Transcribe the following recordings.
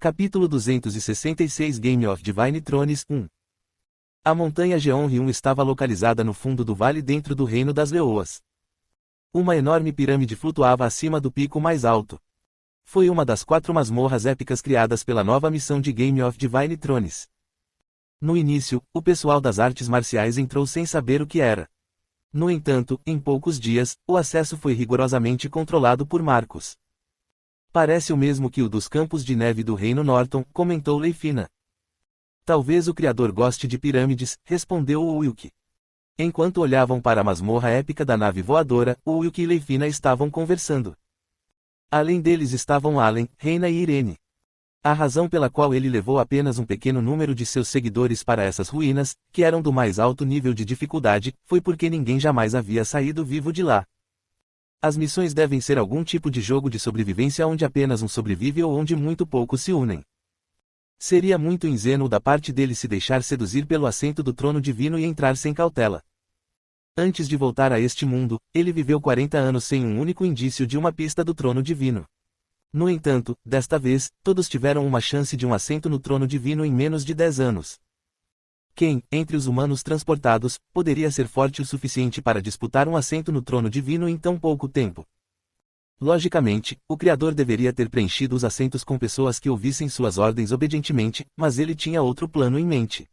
Capítulo 266 Game of Divine Thrones 1. A montanha Geonriun estava localizada no fundo do vale dentro do Reino das Leoas. Uma enorme pirâmide flutuava acima do pico mais alto. Foi uma das 4 masmorras épicas criadas pela nova missão de Game of Divine Thrones. No início, o pessoal das artes marciais entrou sem saber o que era. No entanto, em poucos dias, o acesso foi rigorosamente controlado por Marcos. Parece o mesmo que o dos campos de neve do Reino Norton, comentou Leifina. Talvez o criador goste de pirâmides, respondeu o Wilk. Enquanto olhavam para a masmorra épica da nave voadora, o Wilk e Leifina estavam conversando. Além deles estavam Allen, Reina e Irene. A razão pela qual ele levou apenas um pequeno número de seus seguidores para essas ruínas, que eram do mais alto nível de dificuldade, foi porque ninguém jamais havia saído vivo de lá. As missões devem ser algum tipo de jogo de sobrevivência onde apenas um sobrevive ou onde muito poucos se unem. Seria muito ingênuo da parte dele se deixar seduzir pelo assento do trono divino e entrar sem cautela. Antes de voltar a este mundo, ele viveu 40 anos sem um único indício de uma pista do trono divino. No entanto, desta vez, todos tiveram uma chance de um assento no trono divino em menos de 10 anos. Quem, entre os humanos transportados, poderia ser forte o suficiente para disputar um assento no trono divino em tão pouco tempo? Logicamente, o Criador deveria ter preenchido os assentos com pessoas que ouvissem suas ordens obedientemente, mas ele tinha outro plano em mente.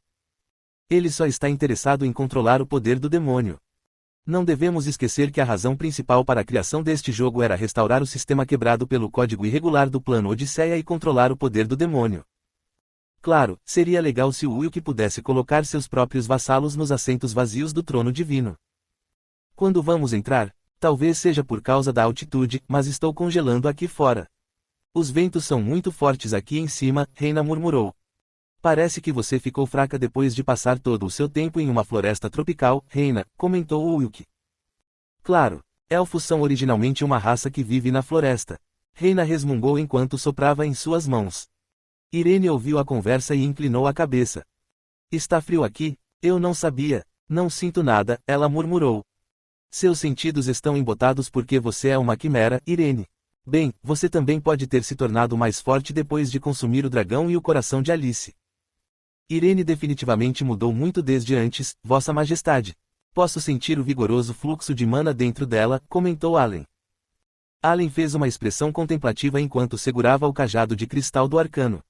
Ele só está interessado em controlar o poder do demônio. Não devemos esquecer que a razão principal para a criação deste jogo era restaurar o sistema quebrado pelo código irregular do plano Odisseia e controlar o poder do demônio. Claro, seria legal se o Wilk pudesse colocar seus próprios vassalos nos assentos vazios do trono divino. Quando vamos entrar? Talvez seja por causa da altitude, mas estou congelando aqui fora. Os ventos são muito fortes aqui em cima, Reina murmurou. Parece que você ficou fraca depois de passar todo o seu tempo em uma floresta tropical, Reina, comentou o Wilk. Claro, elfos são originalmente uma raça que vive na floresta. Reina resmungou enquanto soprava em suas mãos. Irene ouviu a conversa e inclinou a cabeça. Está frio aqui? Eu não sabia. Não sinto nada, ela murmurou. Seus sentidos estão embotados porque você é uma quimera, Irene. Bem, você também pode ter se tornado mais forte depois de consumir o dragão e o coração de Alice. Irene definitivamente mudou muito desde antes, Vossa Majestade. Posso sentir o vigoroso fluxo de mana dentro dela, comentou Allen. Allen fez uma expressão contemplativa enquanto segurava o cajado de cristal do arcano.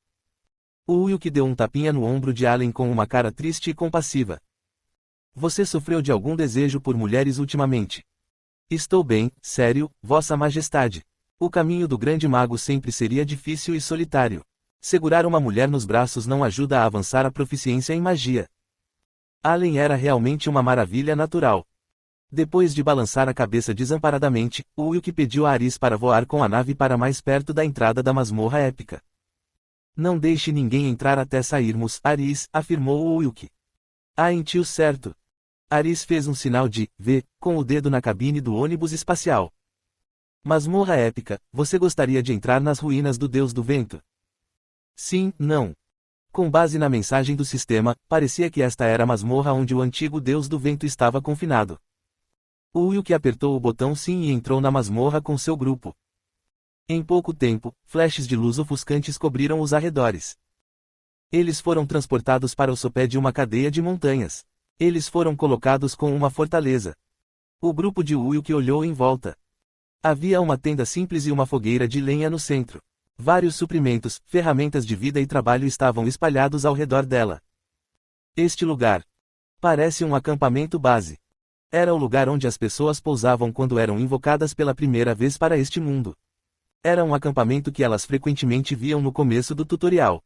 O Wilk deu um tapinha no ombro de Allen com uma cara triste e compassiva. Você sofreu de algum desejo por mulheres ultimamente? Estou bem, sério, Vossa Majestade. O caminho do grande mago sempre seria difícil e solitário. Segurar uma mulher nos braços não ajuda a avançar a proficiência em magia. Allen era realmente uma maravilha natural. Depois de balançar a cabeça desamparadamente, o Wilk pediu a Aris para voar com a nave para mais perto da entrada da masmorra épica. Não deixe ninguém entrar até sairmos, Aris, afirmou o Wilk. Em tio certo. Aris fez um sinal de V com o dedo na cabine do ônibus espacial. Masmorra épica, você gostaria de entrar nas ruínas do Deus do Vento? Sim, não. Com base na mensagem do sistema, parecia que esta era a masmorra onde o antigo Deus do Vento estava confinado. O Wilk apertou o botão sim e entrou na masmorra com seu grupo. Em pouco tempo, flashes de luz ofuscantes cobriram os arredores. Eles foram transportados para o sopé de uma cadeia de montanhas. Eles foram colocados com uma fortaleza. O grupo de Wilk olhou em volta. Havia uma tenda simples e uma fogueira de lenha no centro. Vários suprimentos, ferramentas de vida e trabalho estavam espalhados ao redor dela. Este lugar parece um acampamento base. Era o lugar onde as pessoas pousavam quando eram invocadas pela primeira vez para este mundo. Era um acampamento que elas frequentemente viam no começo do tutorial.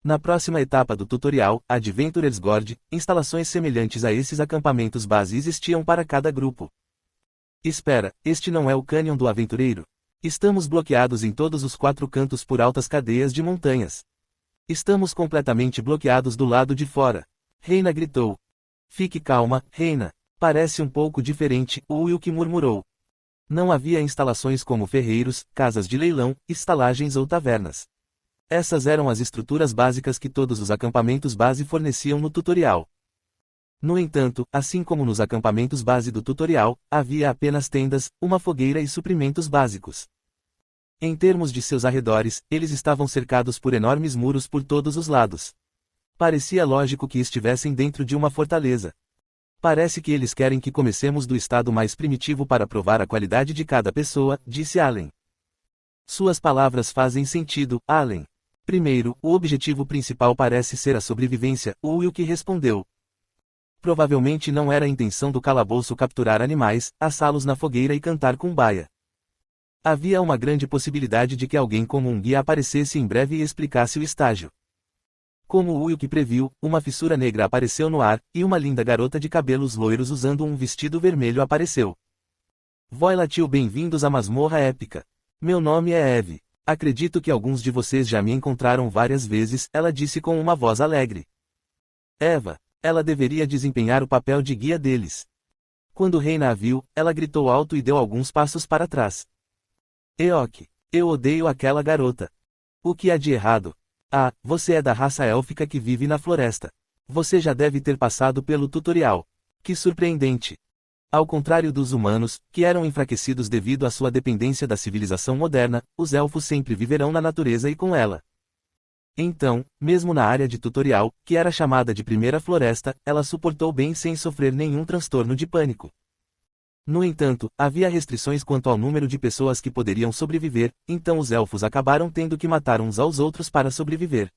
Na próxima etapa do tutorial, Adventurers Guild, instalações semelhantes a esses acampamentos base existiam para cada grupo. Espera, este não é o cânion do aventureiro? Estamos bloqueados em todos os 4 cantos por altas cadeias de montanhas. Estamos completamente bloqueados do lado de fora. Reina gritou. Fique calma, Reina. Parece um pouco diferente, o Wilk murmurou. Não havia instalações como ferreiros, casas de leilão, estalagens ou tavernas. Essas eram as estruturas básicas que todos os acampamentos base forneciam no tutorial. No entanto, assim como nos acampamentos base do tutorial, havia apenas tendas, uma fogueira e suprimentos básicos. Em termos de seus arredores, eles estavam cercados por enormes muros por todos os lados. Parecia lógico que estivessem dentro de uma fortaleza. Parece que eles querem que comecemos do estado mais primitivo para provar a qualidade de cada pessoa, disse Allen. Suas palavras fazem sentido, Allen. Primeiro, o objetivo principal parece ser a sobrevivência, Wilkie respondeu. Provavelmente não era a intenção do calabouço capturar animais, assá-los na fogueira e cantar cumbaya. Havia uma grande possibilidade de que alguém como um guia aparecesse em breve e explicasse o estágio. Como Wilkie previu, uma fissura negra apareceu no ar, e uma linda garota de cabelos loiros usando um vestido vermelho apareceu. Voilatil, bem-vindos à masmorra épica. Meu nome é Eve. Acredito que alguns de vocês já me encontraram várias vezes, ela disse com uma voz alegre. Eva, ela deveria desempenhar o papel de guia deles. Quando Reina a viu, ela gritou alto e deu alguns passos para trás. Eok, eu odeio aquela garota. O que há de errado? Ah, você é da raça élfica que vive na floresta. Você já deve ter passado pelo tutorial. Que surpreendente. Ao contrário dos humanos, que eram enfraquecidos devido à sua dependência da civilização moderna, os elfos sempre viverão na natureza e com ela. Então, mesmo na área de tutorial, que era chamada de Primeira Floresta, ela suportou bem sem sofrer nenhum transtorno de pânico. No entanto, havia restrições quanto ao número de pessoas que poderiam sobreviver, então os elfos acabaram tendo que matar uns aos outros para sobreviver.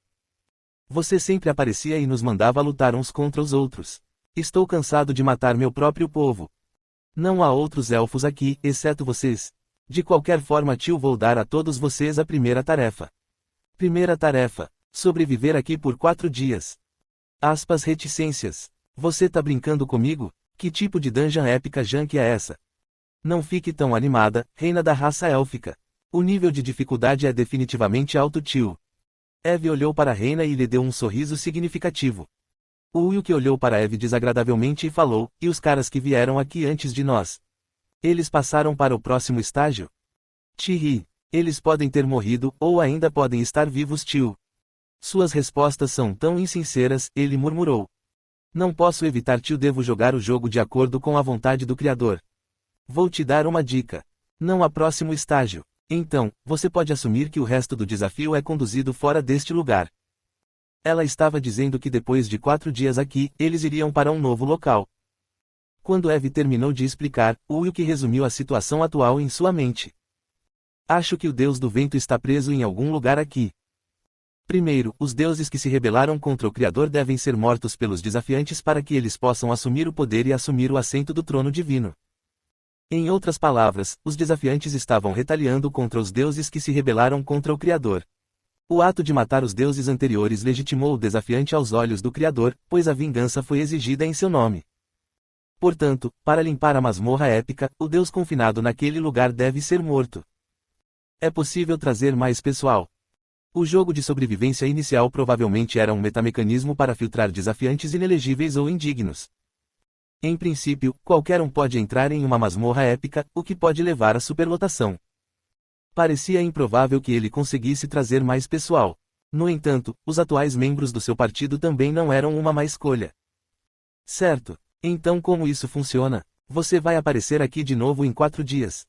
Você sempre aparecia e nos mandava lutar uns contra os outros. Estou cansado de matar meu próprio povo. Não há outros elfos aqui, exceto vocês. De qualquer forma, tio, vou dar a todos vocês a primeira tarefa. Primeira tarefa: sobreviver aqui por 4 dias. Aspas, reticências. Você tá brincando comigo? Que tipo de dungeon épica junk é essa? Não fique tão animada, reina da raça élfica. O nível de dificuldade é definitivamente alto, tio. Eve olhou para a reina e lhe deu um sorriso significativo. O Wilkie olhou para Eve desagradavelmente e falou, e os caras que vieram aqui antes de nós? Eles passaram para o próximo estágio? Tiri. Eles podem ter morrido, ou ainda podem estar vivos, tio. Suas respostas são tão insinceras, ele murmurou. Não posso evitar, tio, devo jogar o jogo de acordo com a vontade do Criador. Vou te dar uma dica. Não há próximo estágio. Então, você pode assumir que o resto do desafio é conduzido fora deste lugar. Ela estava dizendo que depois de 4 dias aqui, eles iriam para um novo local. Quando Eve terminou de explicar, Wilkie resumiu a situação atual em sua mente. Acho que o deus do vento está preso em algum lugar aqui. Primeiro, os deuses que se rebelaram contra o Criador devem ser mortos pelos desafiantes para que eles possam assumir o poder e assumir o assento do trono divino. Em outras palavras, os desafiantes estavam retaliando contra os deuses que se rebelaram contra o Criador. O ato de matar os deuses anteriores legitimou o desafiante aos olhos do Criador, pois a vingança foi exigida em seu nome. Portanto, para limpar a masmorra épica, o deus confinado naquele lugar deve ser morto. É possível trazer mais pessoal. O jogo de sobrevivência inicial provavelmente era um metamecanismo para filtrar desafiantes inelegíveis ou indignos. Em princípio, qualquer um pode entrar em uma masmorra épica, o que pode levar à superlotação. Parecia improvável que ele conseguisse trazer mais pessoal. No entanto, os atuais membros do seu partido também não eram uma má escolha. Certo. Então como isso funciona? Você vai aparecer aqui de novo em 4 dias.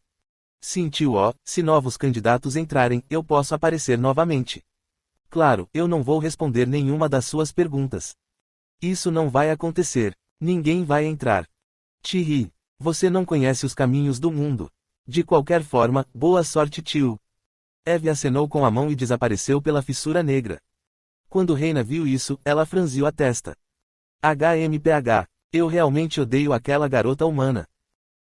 Sim, tio, se novos candidatos entrarem, eu posso aparecer novamente. Claro, eu não vou responder nenhuma das suas perguntas. Isso não vai acontecer. Ninguém vai entrar. Tiri, você não conhece os caminhos do mundo. De qualquer forma, boa sorte, tio. Eve acenou com a mão e desapareceu pela fissura negra. Quando Reina viu isso, ela franziu a testa. HMPH, eu realmente odeio aquela garota humana.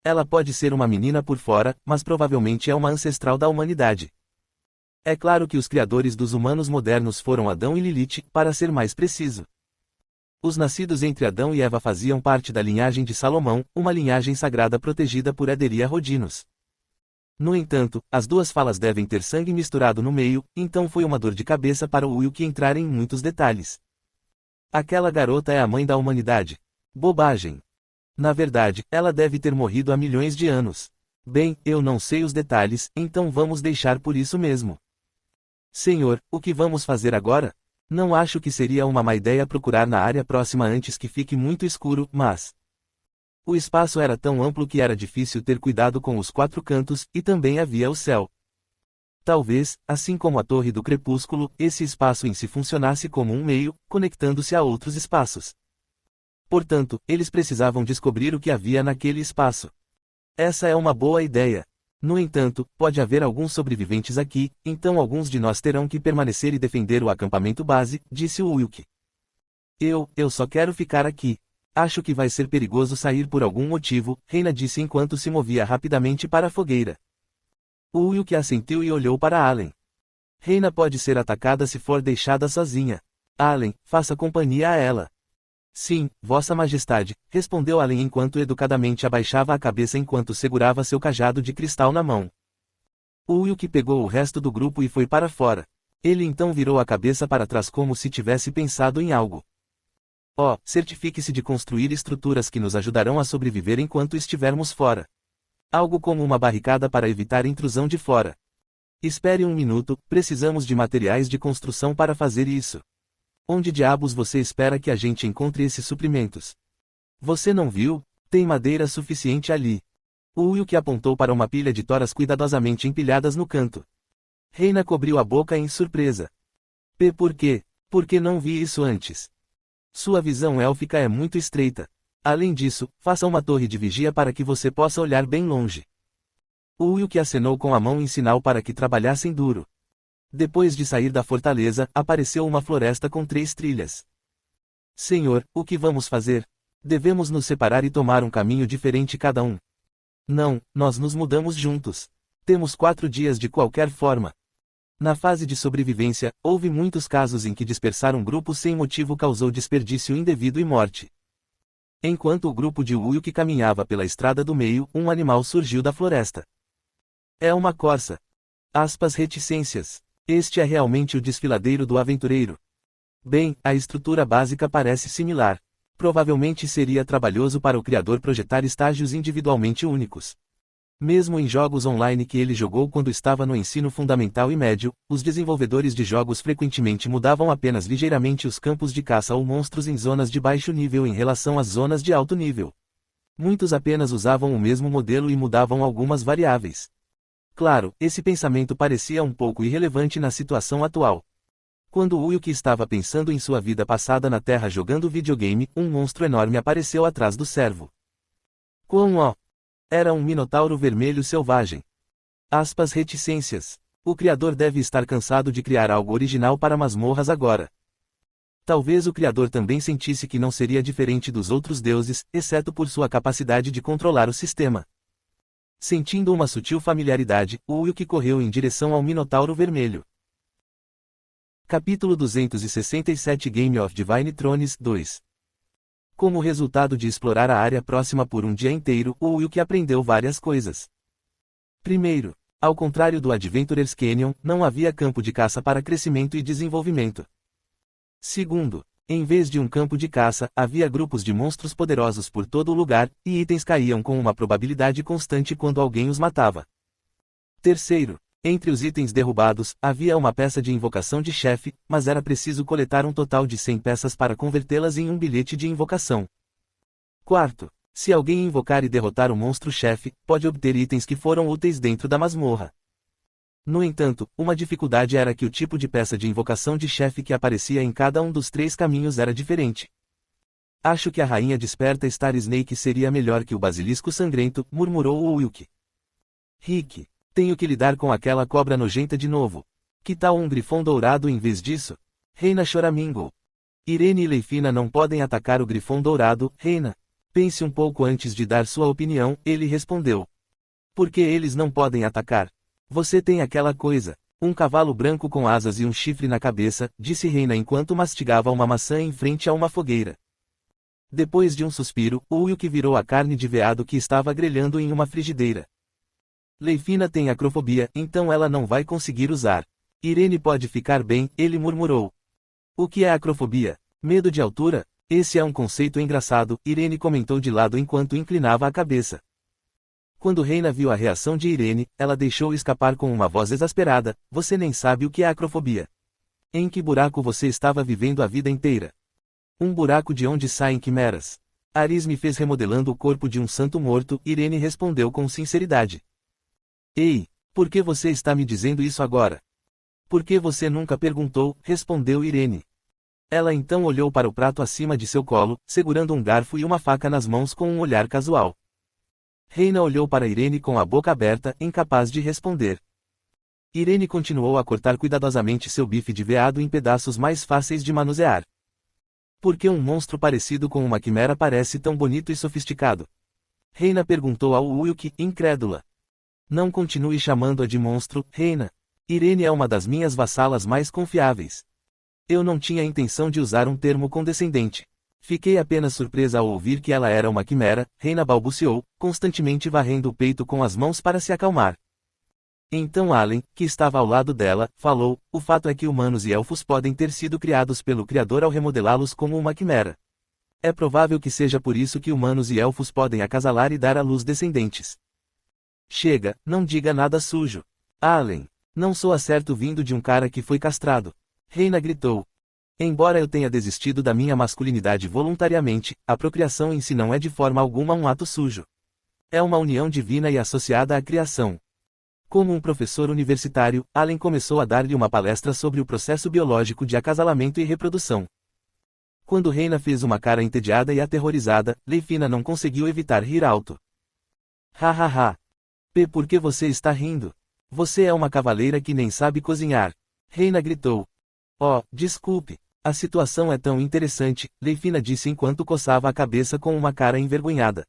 Ela pode ser uma menina por fora, mas provavelmente é uma ancestral da humanidade. É claro que os criadores dos humanos modernos foram Adão e Lilith, para ser mais preciso. Os nascidos entre Adão e Eva faziam parte da linhagem de Salomão, uma linhagem sagrada protegida por Ederia Rodinos. No entanto, as duas falas devem ter sangue misturado no meio, então foi uma dor de cabeça para o Wilkie entrar em muitos detalhes. Aquela garota é a mãe da humanidade. Bobagem. Na verdade, ela deve ter morrido há milhões de anos. Bem, eu não sei os detalhes, então vamos deixar por isso mesmo. Senhor, o que vamos fazer agora? Não acho que seria uma má ideia procurar na área próxima antes que fique muito escuro, mas... O espaço era tão amplo que era difícil ter cuidado com os 4 cantos, e também havia o céu. Talvez, assim como a Torre do Crepúsculo, esse espaço em si funcionasse como um meio, conectando-se a outros espaços. Portanto, eles precisavam descobrir o que havia naquele espaço. Essa é uma boa ideia. No entanto, pode haver alguns sobreviventes aqui, então alguns de nós terão que permanecer e defender o acampamento base, disse o Wilk. Eu só quero ficar aqui. Acho que vai ser perigoso sair por algum motivo, Reyna disse enquanto se movia rapidamente para a fogueira. O Wilk assentiu e olhou para Allen. Reyna pode ser atacada se for deixada sozinha. Allen, faça companhia a ela. Sim, Vossa Majestade, respondeu Allen enquanto educadamente abaixava a cabeça enquanto segurava seu cajado de cristal na mão. O Wilk pegou o resto do grupo e foi para fora. Ele então virou a cabeça para trás como se tivesse pensado em algo. Oh, certifique-se de construir estruturas que nos ajudarão a sobreviver enquanto estivermos fora. Algo como uma barricada para evitar intrusão de fora. Espere um minuto, precisamos de materiais de construção para fazer isso. Onde diabos você espera que a gente encontre esses suprimentos? Você não viu? Tem madeira suficiente ali. O Wilk apontou para uma pilha de toras cuidadosamente empilhadas no canto. Reyna cobriu a boca em surpresa. Por quê? Por que não vi isso antes? Sua visão élfica é muito estreita. Além disso, faça uma torre de vigia para que você possa olhar bem longe. O Wilk acenou com a mão em sinal para que trabalhassem duro. Depois de sair da fortaleza, apareceu uma floresta com 3 trilhas. Senhor, o que vamos fazer? Devemos nos separar e tomar um caminho diferente cada um. Não, nós nos mudamos juntos. Temos 4 dias de qualquer forma. Na fase de sobrevivência, houve muitos casos em que dispersar um grupo sem motivo causou desperdício indevido e morte. Enquanto o grupo de Wilk caminhava pela estrada do meio, um animal surgiu da floresta. É uma corça. Reticências. Este é realmente o desfiladeiro do aventureiro. Bem, a estrutura básica parece similar. Provavelmente seria trabalhoso para o criador projetar estágios individualmente únicos. Mesmo em jogos online que ele jogou quando estava no ensino fundamental e médio, os desenvolvedores de jogos frequentemente mudavam apenas ligeiramente os campos de caça ou monstros em zonas de baixo nível em relação às zonas de alto nível. Muitos apenas usavam o mesmo modelo e mudavam algumas variáveis. Claro, esse pensamento parecia um pouco irrelevante na situação atual. Quando Wilk estava pensando em sua vida passada na Terra jogando videogame, um monstro enorme apareceu atrás do servo. Era um minotauro vermelho selvagem. Reticências. O criador deve estar cansado de criar algo original para masmorras agora. Talvez o criador também sentisse que não seria diferente dos outros deuses, exceto por sua capacidade de controlar o sistema. Sentindo uma sutil familiaridade, o Wilk correu em direção ao Minotauro Vermelho. Capítulo 267 Game of Divine Thrones 2. Como resultado de explorar a área próxima por um dia inteiro, o Wilk aprendeu várias coisas. Primeiro, ao contrário do Adventurers Canyon, não havia campo de caça para crescimento e desenvolvimento. Segundo, em vez de um campo de caça, havia grupos de monstros poderosos por todo o lugar, e itens caíam com uma probabilidade constante quando alguém os matava. Terceiro, entre os itens derrubados, havia uma peça de invocação de chefe, mas era preciso coletar um total de 100 peças para convertê-las em um bilhete de invocação. Quarto, se alguém invocar e derrotar o monstro-chefe, pode obter itens que foram úteis dentro da masmorra. No entanto, uma dificuldade era que o tipo de peça de invocação de chefe que aparecia em cada um dos 3 caminhos era diferente. Acho que a rainha desperta Star Snake seria melhor que o basilisco sangrento, murmurou o Wilk. Rick, tenho que lidar com aquela cobra nojenta de novo. Que tal um grifão dourado em vez disso? Reyna choramingou. Irene e Leifina não podem atacar o grifão dourado, Reyna. Pense um pouco antes de dar sua opinião, ele respondeu. Por que eles não podem atacar? Você tem aquela coisa, um cavalo branco com asas e um chifre na cabeça, disse Reyna enquanto mastigava uma maçã em frente a uma fogueira. Depois de um suspiro, o Wilk virou a carne de veado que estava grelhando em uma frigideira. Leifina tem acrofobia, então ela não vai conseguir usar. Irene pode ficar bem, ele murmurou. O que é acrofobia? Medo de altura? Esse é um conceito engraçado, Irene comentou de lado enquanto inclinava a cabeça. Quando Reyna viu a reação de Irene, ela deixou escapar com uma voz exasperada, você nem sabe o que é acrofobia. Em que buraco você estava vivendo a vida inteira? Um buraco de onde saem quimeras. Aris me fez remodelando o corpo de um santo morto, Irene respondeu com sinceridade. Ei, Por que você está me dizendo isso agora? Por que você nunca perguntou? Respondeu Irene. Ela então olhou para o prato acima de seu colo, segurando um garfo e uma faca nas mãos com um olhar casual. Reina olhou para Irene com a boca aberta, incapaz de responder. Irene continuou a cortar cuidadosamente seu bife de veado em pedaços mais fáceis de manusear. Por que um monstro parecido com uma quimera parece tão bonito e sofisticado? Reina perguntou ao Wilk, incrédula. Não continue chamando-a de monstro, Reina. Irene é uma das minhas vassalas mais confiáveis. Eu não tinha a intenção de usar um termo condescendente. Fiquei apenas surpresa ao ouvir que ela era uma quimera, Reina balbuciou, constantemente varrendo o peito com as mãos para se acalmar. Então Allen, que estava ao lado dela, falou, o fato é que humanos e elfos podem ter sido criados pelo Criador ao remodelá-los como uma quimera. É provável que seja por isso que humanos e elfos podem acasalar e dar à luz descendentes. Chega, não diga nada sujo. Allen, não soa certo vindo de um cara que foi castrado. Reina gritou. Embora eu tenha desistido da minha masculinidade voluntariamente, a procriação em si não é de forma alguma um ato sujo. É uma união divina e associada à criação. Como um professor universitário, Allen começou a dar-lhe uma palestra sobre o processo biológico de acasalamento e reprodução. Quando Reina fez uma cara entediada e aterrorizada, Leifina não conseguiu evitar rir alto. Ha ha ha. Por que você está rindo? Você é uma cavaleira que nem sabe cozinhar. Reina gritou. Oh, desculpe. A situação é tão interessante, Leifina disse enquanto coçava a cabeça com uma cara envergonhada.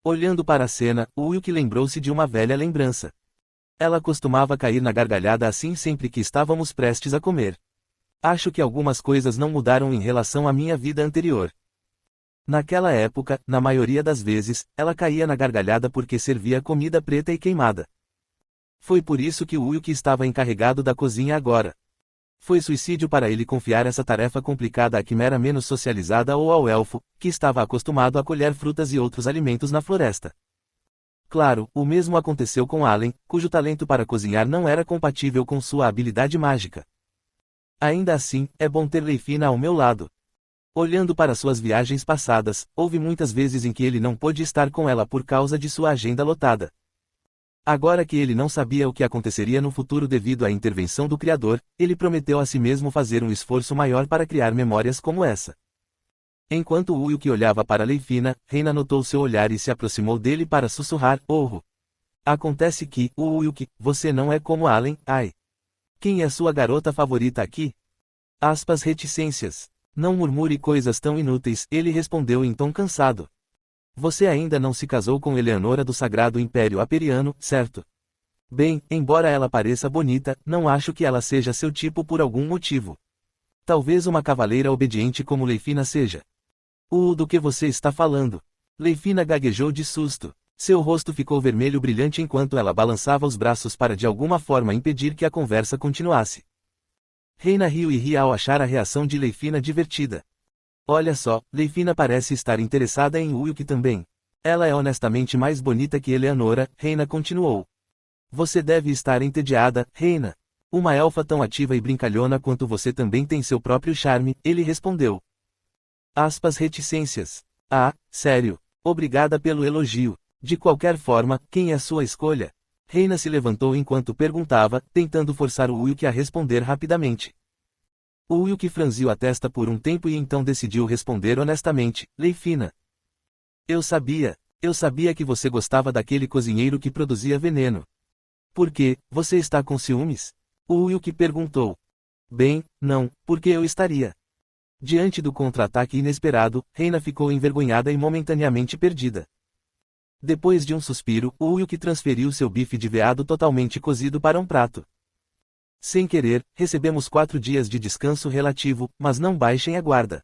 Olhando para a cena, Wilk lembrou-se de uma velha lembrança. Ela costumava cair na gargalhada assim sempre que estávamos prestes a comer. Acho que algumas coisas não mudaram em relação à minha vida anterior. Naquela época, na maioria das vezes, ela caía na gargalhada porque servia comida preta e queimada. Foi por isso que o Wilk estava encarregado da cozinha agora. Foi suicídio para ele confiar essa tarefa complicada à quimera menos socializada ou ao elfo, que estava acostumado a colher frutas e outros alimentos na floresta. Claro, o mesmo aconteceu com Allen, cujo talento para cozinhar não era compatível com sua habilidade mágica. Ainda assim, é bom ter Leifina ao meu lado. Olhando para suas viagens passadas, houve muitas vezes em que ele não pôde estar com ela por causa de sua agenda lotada. Agora que ele não sabia o que aconteceria no futuro devido à intervenção do Criador, ele prometeu a si mesmo fazer um esforço maior para criar memórias como essa. Enquanto Wilk olhava para Leifina, Reina notou seu olhar e se aproximou dele para sussurrar, oh. Acontece que, Wilk, você não é como Allen, ai. Quem é sua garota favorita aqui? Aspas reticências. Não murmure coisas tão inúteis, ele respondeu em tom cansado. Você ainda não se casou com Eleanora do Sagrado Império Aperiano, certo? Bem, embora ela pareça bonita, não acho que ela seja seu tipo por algum motivo. Talvez uma cavaleira obediente como Leifina seja. Do que você está falando? Leifina gaguejou de susto. Seu rosto ficou vermelho brilhante enquanto ela balançava os braços para de alguma forma impedir que a conversa continuasse. Reina riu e ria ao achar a reação de Leifina divertida. Olha só, Leifina parece estar interessada em Wilk também. Ela é honestamente mais bonita que Eleanora, Reina continuou. Você deve estar entediada, Reina. Uma elfa tão ativa e brincalhona quanto você também tem seu próprio charme, ele respondeu. Aspas reticências. Ah, sério. Obrigada pelo elogio. De qualquer forma, quem é sua escolha? Reina se levantou enquanto perguntava, tentando forçar o Wilk a responder rapidamente. O Wilk franziu a testa por um tempo e então decidiu responder honestamente, Leifina. Eu sabia que você gostava daquele cozinheiro que produzia veneno. Por quê? Você está com ciúmes? O Wilk perguntou. Bem, não, porque eu estaria. Diante do contra-ataque inesperado, Reina ficou envergonhada e momentaneamente perdida. Depois de um suspiro, o Wilk transferiu seu bife de veado totalmente cozido para um prato. Sem querer, recebemos 4 dias de descanso relativo, mas não baixem a guarda.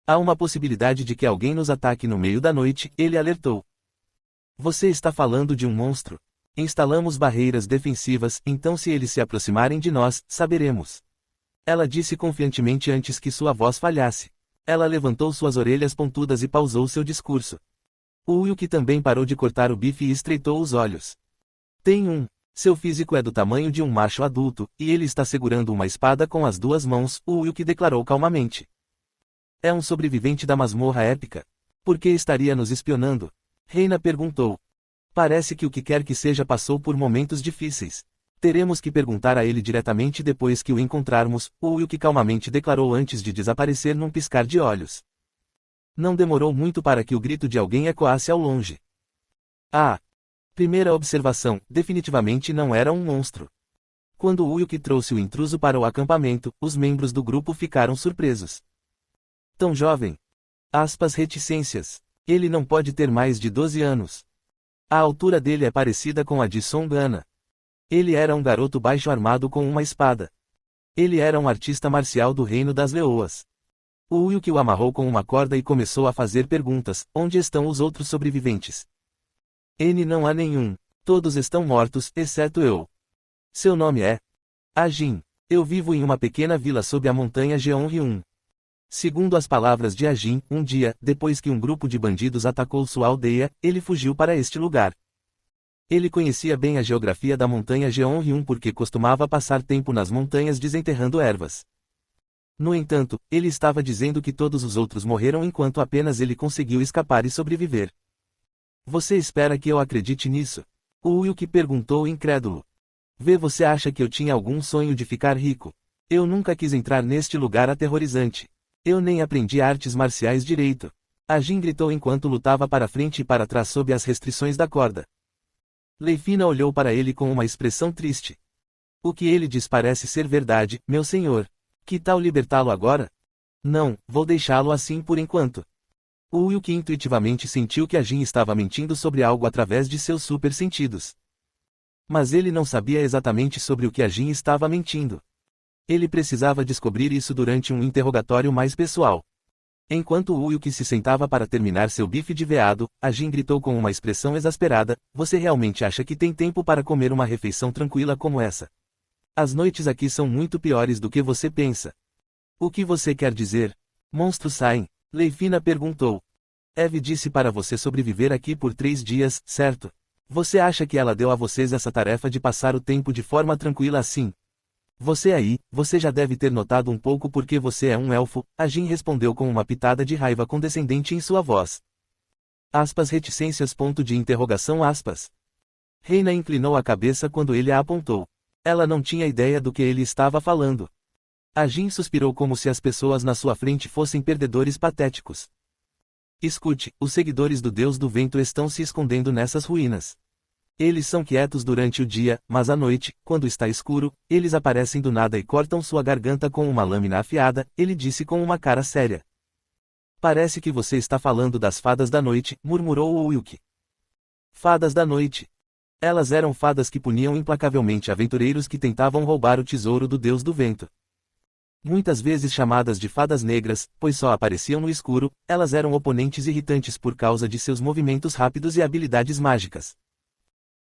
Há uma possibilidade de que alguém nos ataque no meio da noite, ele alertou. Você está falando de um monstro. Instalamos barreiras defensivas, então se eles se aproximarem de nós, saberemos. Ela disse confiantemente antes que sua voz falhasse. Ela levantou suas orelhas pontudas e pausou seu discurso. O Wilk também parou de cortar o bife e estreitou os olhos. Seu físico é do tamanho de um macho adulto, e ele está segurando uma espada com as 2 mãos, o Wilk declarou calmamente. É um sobrevivente da masmorra épica. Por que estaria nos espionando? Reina perguntou. Parece que o que quer que seja passou por momentos difíceis. Teremos que perguntar a ele diretamente depois que o encontrarmos, o Wilk calmamente declarou antes de desaparecer num piscar de olhos. Não demorou muito para que o grito de alguém ecoasse ao longe. Ah! Primeira observação, definitivamente não era um monstro. Quando o Wilk trouxe o intruso para o acampamento, os membros do grupo ficaram surpresos. Tão jovem. Aspas reticências. Ele não pode ter mais de 12 anos. A altura dele é parecida com a de Songana. Ele era um garoto baixo armado com uma espada. Ele era um artista marcial do Reino das Leoas. O Wilk o amarrou com uma corda e começou a fazer perguntas: onde estão os outros sobreviventes? Não há nenhum. Todos estão mortos, exceto eu. Seu nome é? Ajin. Eu vivo em uma pequena vila sob a montanha Jeonryun. Segundo as palavras de Ajin, um dia, depois que um grupo de bandidos atacou sua aldeia, ele fugiu para este lugar. Ele conhecia bem a geografia da montanha Jeonryun porque costumava passar tempo nas montanhas desenterrando ervas. No entanto, ele estava dizendo que todos os outros morreram enquanto apenas ele conseguiu escapar e sobreviver. Você espera que eu acredite nisso? O Wilk perguntou incrédulo. Você acha que eu tinha algum sonho de ficar rico? Eu nunca quis entrar neste lugar aterrorizante. Eu nem aprendi artes marciais direito. Ajin gritou enquanto lutava para frente e para trás sob as restrições da corda. Leifina olhou para ele com uma expressão triste. O que ele diz parece ser verdade, meu senhor. Que tal libertá-lo agora? Não, vou deixá-lo assim por enquanto. O Wilk intuitivamente sentiu que Ajin estava mentindo sobre algo através de seus super sentidos. Mas ele não sabia exatamente sobre o que Ajin estava mentindo. Ele precisava descobrir isso durante um interrogatório mais pessoal. Enquanto o Wilk se sentava para terminar seu bife de veado, Ajin gritou com uma expressão exasperada: você realmente acha que tem tempo para comer uma refeição tranquila como essa? As noites aqui são muito piores do que você pensa. O que você quer dizer? Monstros saem? Leifina perguntou. Eve disse para você sobreviver aqui por 3 dias, certo? Você acha que ela deu a vocês essa tarefa de passar o tempo de forma tranquila assim? Você já deve ter notado um pouco porque você é um elfo, Ajin respondeu com uma pitada de raiva condescendente em sua voz. Aspas reticências ponto de interrogação aspas. Reina inclinou a cabeça quando ele a apontou. Ela não tinha ideia do que ele estava falando. Ajin suspirou como se as pessoas na sua frente fossem perdedores patéticos. Escute, os seguidores do Deus do Vento estão se escondendo nessas ruínas. Eles são quietos durante o dia, mas à noite, quando está escuro, eles aparecem do nada e cortam sua garganta com uma lâmina afiada, ele disse com uma cara séria. Parece que você está falando das fadas da noite, murmurou o Wilk. Fadas da noite. Elas eram fadas que puniam implacavelmente aventureiros que tentavam roubar o tesouro do Deus do Vento. Muitas vezes chamadas de fadas negras, pois só apareciam no escuro, elas eram oponentes irritantes por causa de seus movimentos rápidos e habilidades mágicas.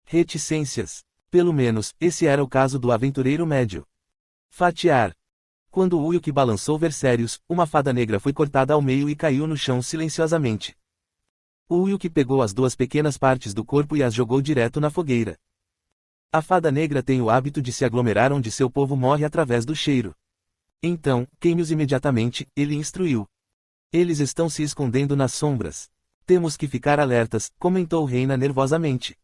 Reticências. Pelo menos, esse era o caso do aventureiro médio. Fatiar. Quando o Wilk balançou Versérios, uma fada negra foi cortada ao meio e caiu no chão silenciosamente. O Wilk pegou as 2 pequenas partes do corpo e as jogou direto na fogueira. A fada negra tem o hábito de se aglomerar onde seu povo morre através do cheiro. Então, queime-os imediatamente, ele instruiu. Eles estão se escondendo nas sombras. Temos que ficar alertas, comentou Reina nervosamente.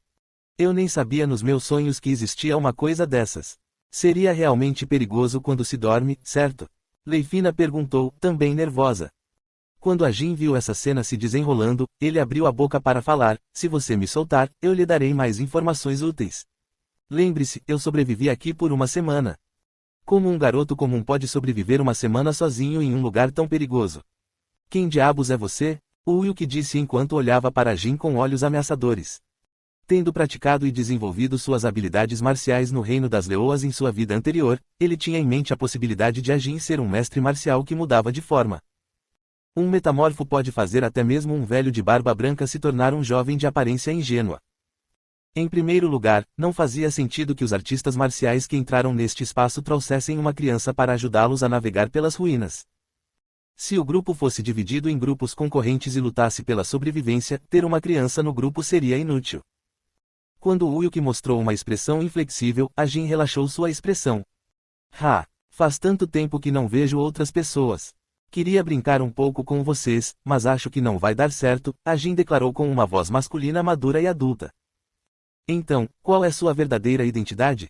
Eu nem sabia nos meus sonhos que existia uma coisa dessas. Seria realmente perigoso quando se dorme, certo? Leifina perguntou, também nervosa. Quando Ajin viu essa cena se desenrolando, ele abriu a boca para falar: se você me soltar, eu lhe darei mais informações úteis. Lembre-se, eu sobrevivi aqui por uma semana. Como um garoto comum pode sobreviver uma semana sozinho em um lugar tão perigoso? Quem diabos é você? O Wilk disse enquanto olhava para Ajin com olhos ameaçadores. Tendo praticado e desenvolvido suas habilidades marciais no Reino das Leoas em sua vida anterior, ele tinha em mente a possibilidade de Ajin ser um mestre marcial que mudava de forma. Um metamorfo pode fazer até mesmo um velho de barba branca se tornar um jovem de aparência ingênua. Em primeiro lugar, não fazia sentido que os artistas marciais que entraram neste espaço trouxessem uma criança para ajudá-los a navegar pelas ruínas. Se o grupo fosse dividido em grupos concorrentes e lutasse pela sobrevivência, ter uma criança no grupo seria inútil. Quando o Wilk mostrou uma expressão inflexível, Ajin relaxou sua expressão. Faz tanto tempo que não vejo outras pessoas. Queria brincar um pouco com vocês, mas acho que não vai dar certo, Ajin declarou com uma voz masculina madura e adulta. Então, qual é sua verdadeira identidade?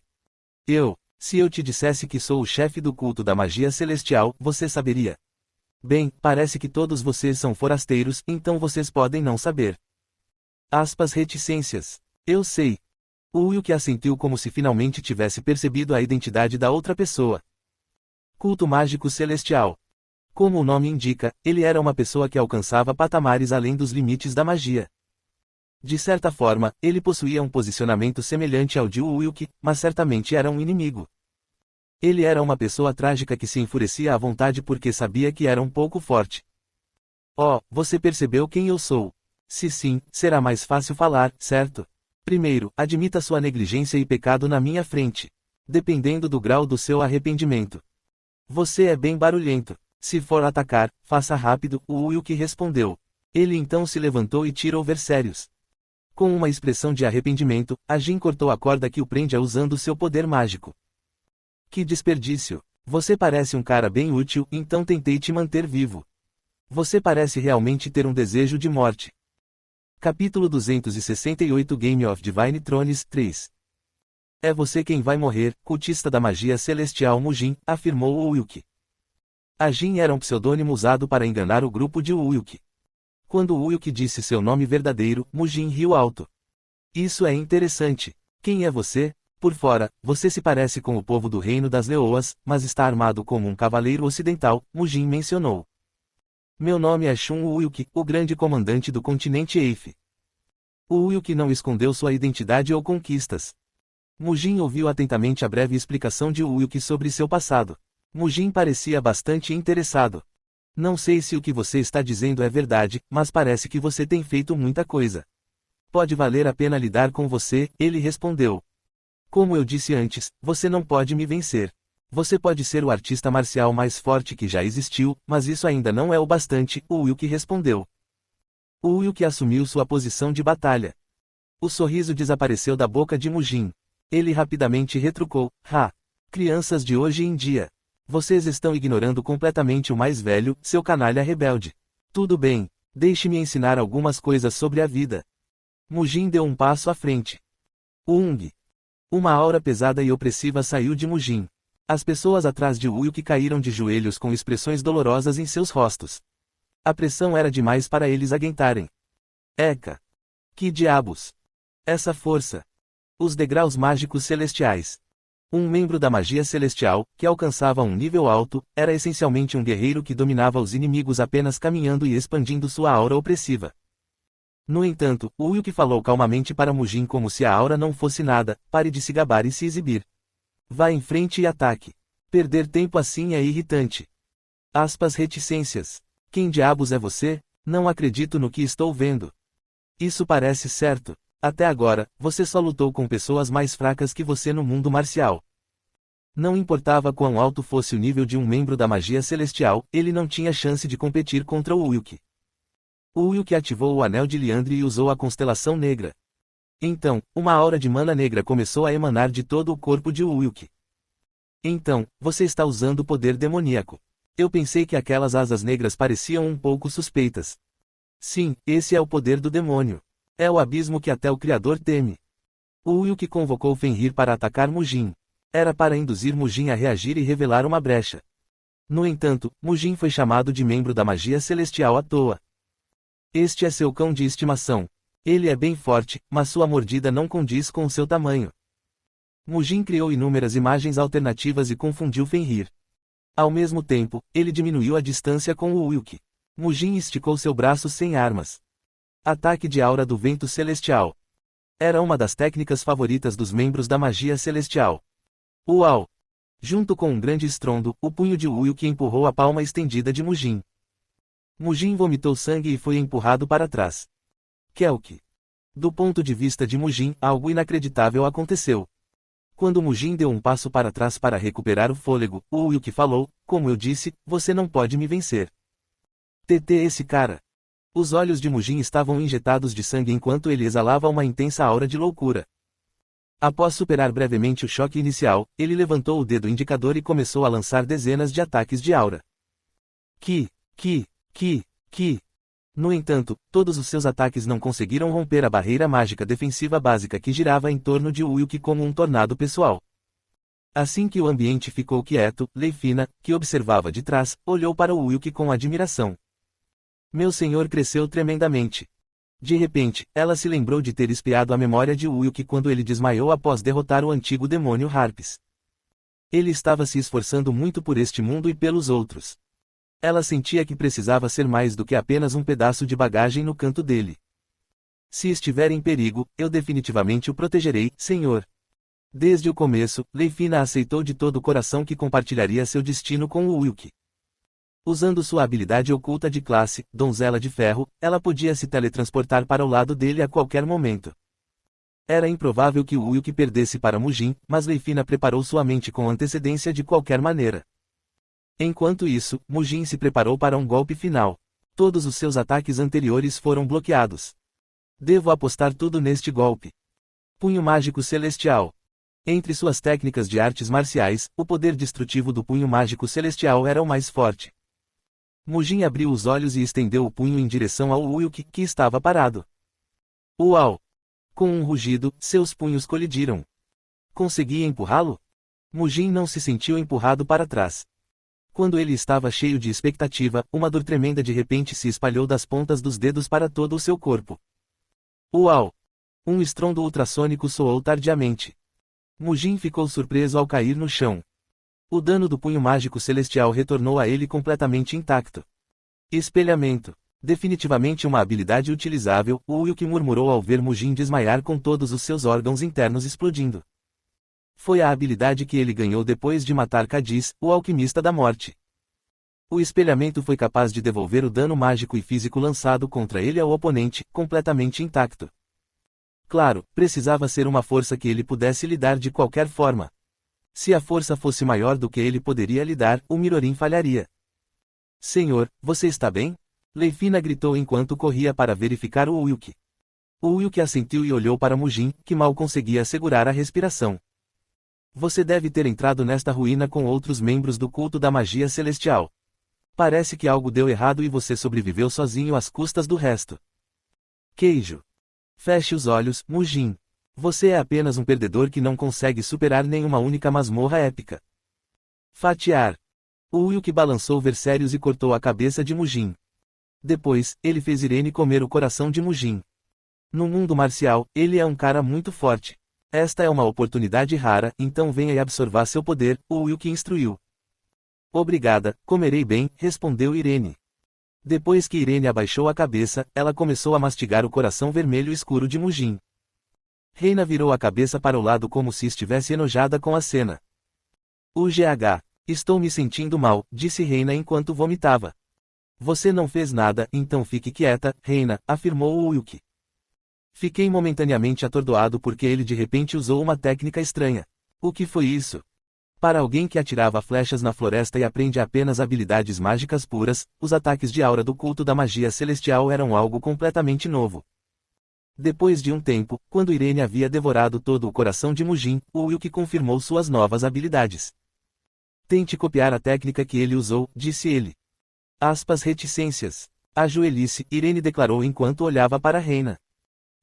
Se eu te dissesse que sou o chefe do culto da magia celestial, você saberia. Bem, parece que todos vocês são forasteiros, então vocês podem não saber. Reticências. Eu sei. O Wilk assentiu como se finalmente tivesse percebido a identidade da outra pessoa. Culto mágico celestial. Como o nome indica, ele era uma pessoa que alcançava patamares além dos limites da magia. De certa forma, ele possuía um posicionamento semelhante ao de Wilk, mas certamente era um inimigo. Ele era uma pessoa trágica que se enfurecia à vontade porque sabia que era um pouco forte. Oh, você percebeu quem eu sou? Se sim, será mais fácil falar, certo? Primeiro, admita sua negligência e pecado na minha frente. Dependendo do grau do seu arrependimento. Você é bem barulhento. Se for atacar, faça rápido, o Wilk respondeu. Ele então se levantou e tirou versérios. Com uma expressão de arrependimento, a Jin cortou a corda que o prende usando seu poder mágico. Que desperdício! Você parece um cara bem útil, então tentei te manter vivo. Você parece realmente ter um desejo de morte. Capítulo 268 Game of Divine Thrones 3. É você quem vai morrer, cultista da magia celestial Mujin, afirmou o Wilk. A Jin era um pseudônimo usado para enganar o grupo de Wilk. Quando Wilk disse seu nome verdadeiro, Mujin riu alto. Isso é interessante. Quem é você? Por fora, você se parece com o povo do Reino das Leoas, mas está armado como um cavaleiro ocidental, Mujin mencionou. Meu nome é Shun Wilk, o grande comandante do continente Eif. O Wilk não escondeu sua identidade ou conquistas. Mujin ouviu atentamente a breve explicação de Wilk sobre seu passado. Mujin parecia bastante interessado. Não sei se o que você está dizendo é verdade, mas parece que você tem feito muita coisa. Pode valer a pena lidar com você, ele respondeu. Como eu disse antes, você não pode me vencer. Você pode ser o artista marcial mais forte que já existiu, mas isso ainda não é o bastante, o Wilk respondeu. O Wilk assumiu sua posição de batalha. O sorriso desapareceu da boca de Mujin. Ele rapidamente retrucou, crianças de hoje em dia. Vocês estão ignorando completamente o mais velho, seu canalha rebelde. Tudo bem, deixe-me ensinar algumas coisas sobre a vida. Mujin deu um passo à frente. Uma aura pesada e opressiva saiu de Mujin. As pessoas atrás de Wilk caíram de joelhos com expressões dolorosas em seus rostos. A pressão era demais para eles aguentarem. Eca! Que diabos! Essa força! Os degraus mágicos celestiais. Um membro da magia celestial, que alcançava um nível alto, era essencialmente um guerreiro que dominava os inimigos apenas caminhando e expandindo sua aura opressiva. No entanto, Wilk falou calmamente para Mujin como se a aura não fosse nada, pare de se gabar e se exibir. Vá em frente e ataque. Perder tempo assim é irritante. Reticências. Quem diabos é você? Não acredito no que estou vendo. Isso parece certo. Até agora, você só lutou com pessoas mais fracas que você no mundo marcial. Não importava quão alto fosse o nível de um membro da magia celestial, ele não tinha chance de competir contra o Wilk. O Wilk ativou o Anel de Liandre e usou a Constelação Negra. Então, uma aura de mana negra começou a emanar de todo o corpo de Wilk. Então, você está usando o poder demoníaco. Eu pensei que aquelas asas negras pareciam um pouco suspeitas. Sim, esse é o poder do demônio. É o abismo que até o Criador teme. O Wilk convocou Fenrir para atacar Mujin. Era para induzir Mujin a reagir e revelar uma brecha. No entanto, Mujin foi chamado de membro da magia celestial à toa. Este é seu cão de estimação. Ele é bem forte, mas sua mordida não condiz com o seu tamanho. Mujin criou inúmeras imagens alternativas e confundiu Fenrir. Ao mesmo tempo, ele diminuiu a distância com o Wilk. Mujin esticou seu braço sem armas. Ataque de aura do vento celestial. Era uma das técnicas favoritas dos membros da magia celestial. Uau! Junto com um grande estrondo, o punho de Wilk empurrou a palma estendida de Mujin. Mujin vomitou sangue e foi empurrado para trás. Kelk. Do ponto de vista de Mujin, algo inacreditável aconteceu. Quando Mujin deu um passo para trás para recuperar o fôlego, o Wilk falou, como eu disse, você não pode me vencer. Esse cara. Os olhos de Mujin estavam injetados de sangue enquanto ele exalava uma intensa aura de loucura. Após superar brevemente o choque inicial, ele levantou o dedo indicador e começou a lançar dezenas de ataques de aura. No entanto, todos os seus ataques não conseguiram romper a barreira mágica defensiva básica que girava em torno de Wilk como um tornado pessoal. Assim que o ambiente ficou quieto, Leifina, que observava de trás, olhou para Wilk com admiração. Meu senhor cresceu tremendamente. De repente, ela se lembrou de ter espiado a memória de Wilk quando ele desmaiou após derrotar o antigo demônio Harpes. Ele estava se esforçando muito por este mundo e pelos outros. Ela sentia que precisava ser mais do que apenas um pedaço de bagagem no canto dele. Se estiver em perigo, eu definitivamente o protegerei, senhor. Desde o começo, Leifina aceitou de todo o coração que compartilharia seu destino com o Wilk. Usando sua habilidade oculta de classe, Donzela de Ferro, ela podia se teletransportar para o lado dele a qualquer momento. Era improvável que o Wilk perdesse para Mujin, mas Leifina preparou sua mente com antecedência de qualquer maneira. Enquanto isso, Mujin se preparou para um golpe final. Todos os seus ataques anteriores foram bloqueados. Devo apostar tudo neste golpe. Punho Mágico Celestial. Entre suas técnicas de artes marciais, o poder destrutivo do Punho Mágico Celestial era o mais forte. Mujin abriu os olhos e estendeu o punho em direção ao Wilk, que estava parado. Uau! Com um rugido, seus punhos colidiram. Conseguia empurrá-lo? Mujin não se sentiu empurrado para trás. Quando ele estava cheio de expectativa, uma dor tremenda de repente se espalhou das pontas dos dedos para todo o seu corpo. Uau! Um estrondo ultrassônico soou tardiamente. Mujin ficou surpreso ao cair no chão. O dano do punho mágico celestial retornou a ele completamente intacto. Espelhamento. Definitivamente uma habilidade utilizável, o Wilk murmurou ao ver Mujin desmaiar com todos os seus órgãos internos explodindo. Foi a habilidade que ele ganhou depois de matar Cadiz, o alquimista da morte. O espelhamento foi capaz de devolver o dano mágico e físico lançado contra ele ao oponente, completamente intacto. Claro, precisava ser uma força que ele pudesse lidar de qualquer forma. Se a força fosse maior do que ele poderia lidar, o Mirorin falharia. Senhor, você está bem? Leifina gritou enquanto corria para verificar o Wilk. O Wilk assentiu e olhou para Mujin, que mal conseguia segurar a respiração. Você deve ter entrado nesta ruína com outros membros do culto da magia celestial. Parece que algo deu errado e você sobreviveu sozinho às custas do resto. Queijo. Feche os olhos, Mujin. Você é apenas um perdedor que não consegue superar nenhuma única masmorra épica. Fatiar. O Wilk balançou Versérios e cortou a cabeça de Mujin. Depois, ele fez Irene comer o coração de Mujin. No mundo marcial, ele é um cara muito forte. Esta é uma oportunidade rara, então venha e absorva seu poder, o Wilk instruiu. Obrigada, comerei bem, respondeu Irene. Depois que Irene abaixou a cabeça, ela começou a mastigar o coração vermelho escuro de Mujin. Reina virou a cabeça para o lado como se estivesse enojada com a cena. UGH. Estou me sentindo mal, disse Reina enquanto vomitava. Você não fez nada, então fique quieta, Reina, afirmou o Wilk. Fiquei momentaneamente atordoado porque ele de repente usou uma técnica estranha. O que foi isso? Para alguém que atirava flechas na floresta e aprende apenas habilidades mágicas puras, os ataques de aura do culto da magia celestial eram algo completamente novo. Depois de um tempo, quando Irene havia devorado todo o coração de Mujin, o Wilk confirmou suas novas habilidades. Tente copiar a técnica que ele usou, disse ele. Aspas reticências. Ajoelhe-se, Irene declarou enquanto olhava para Reina.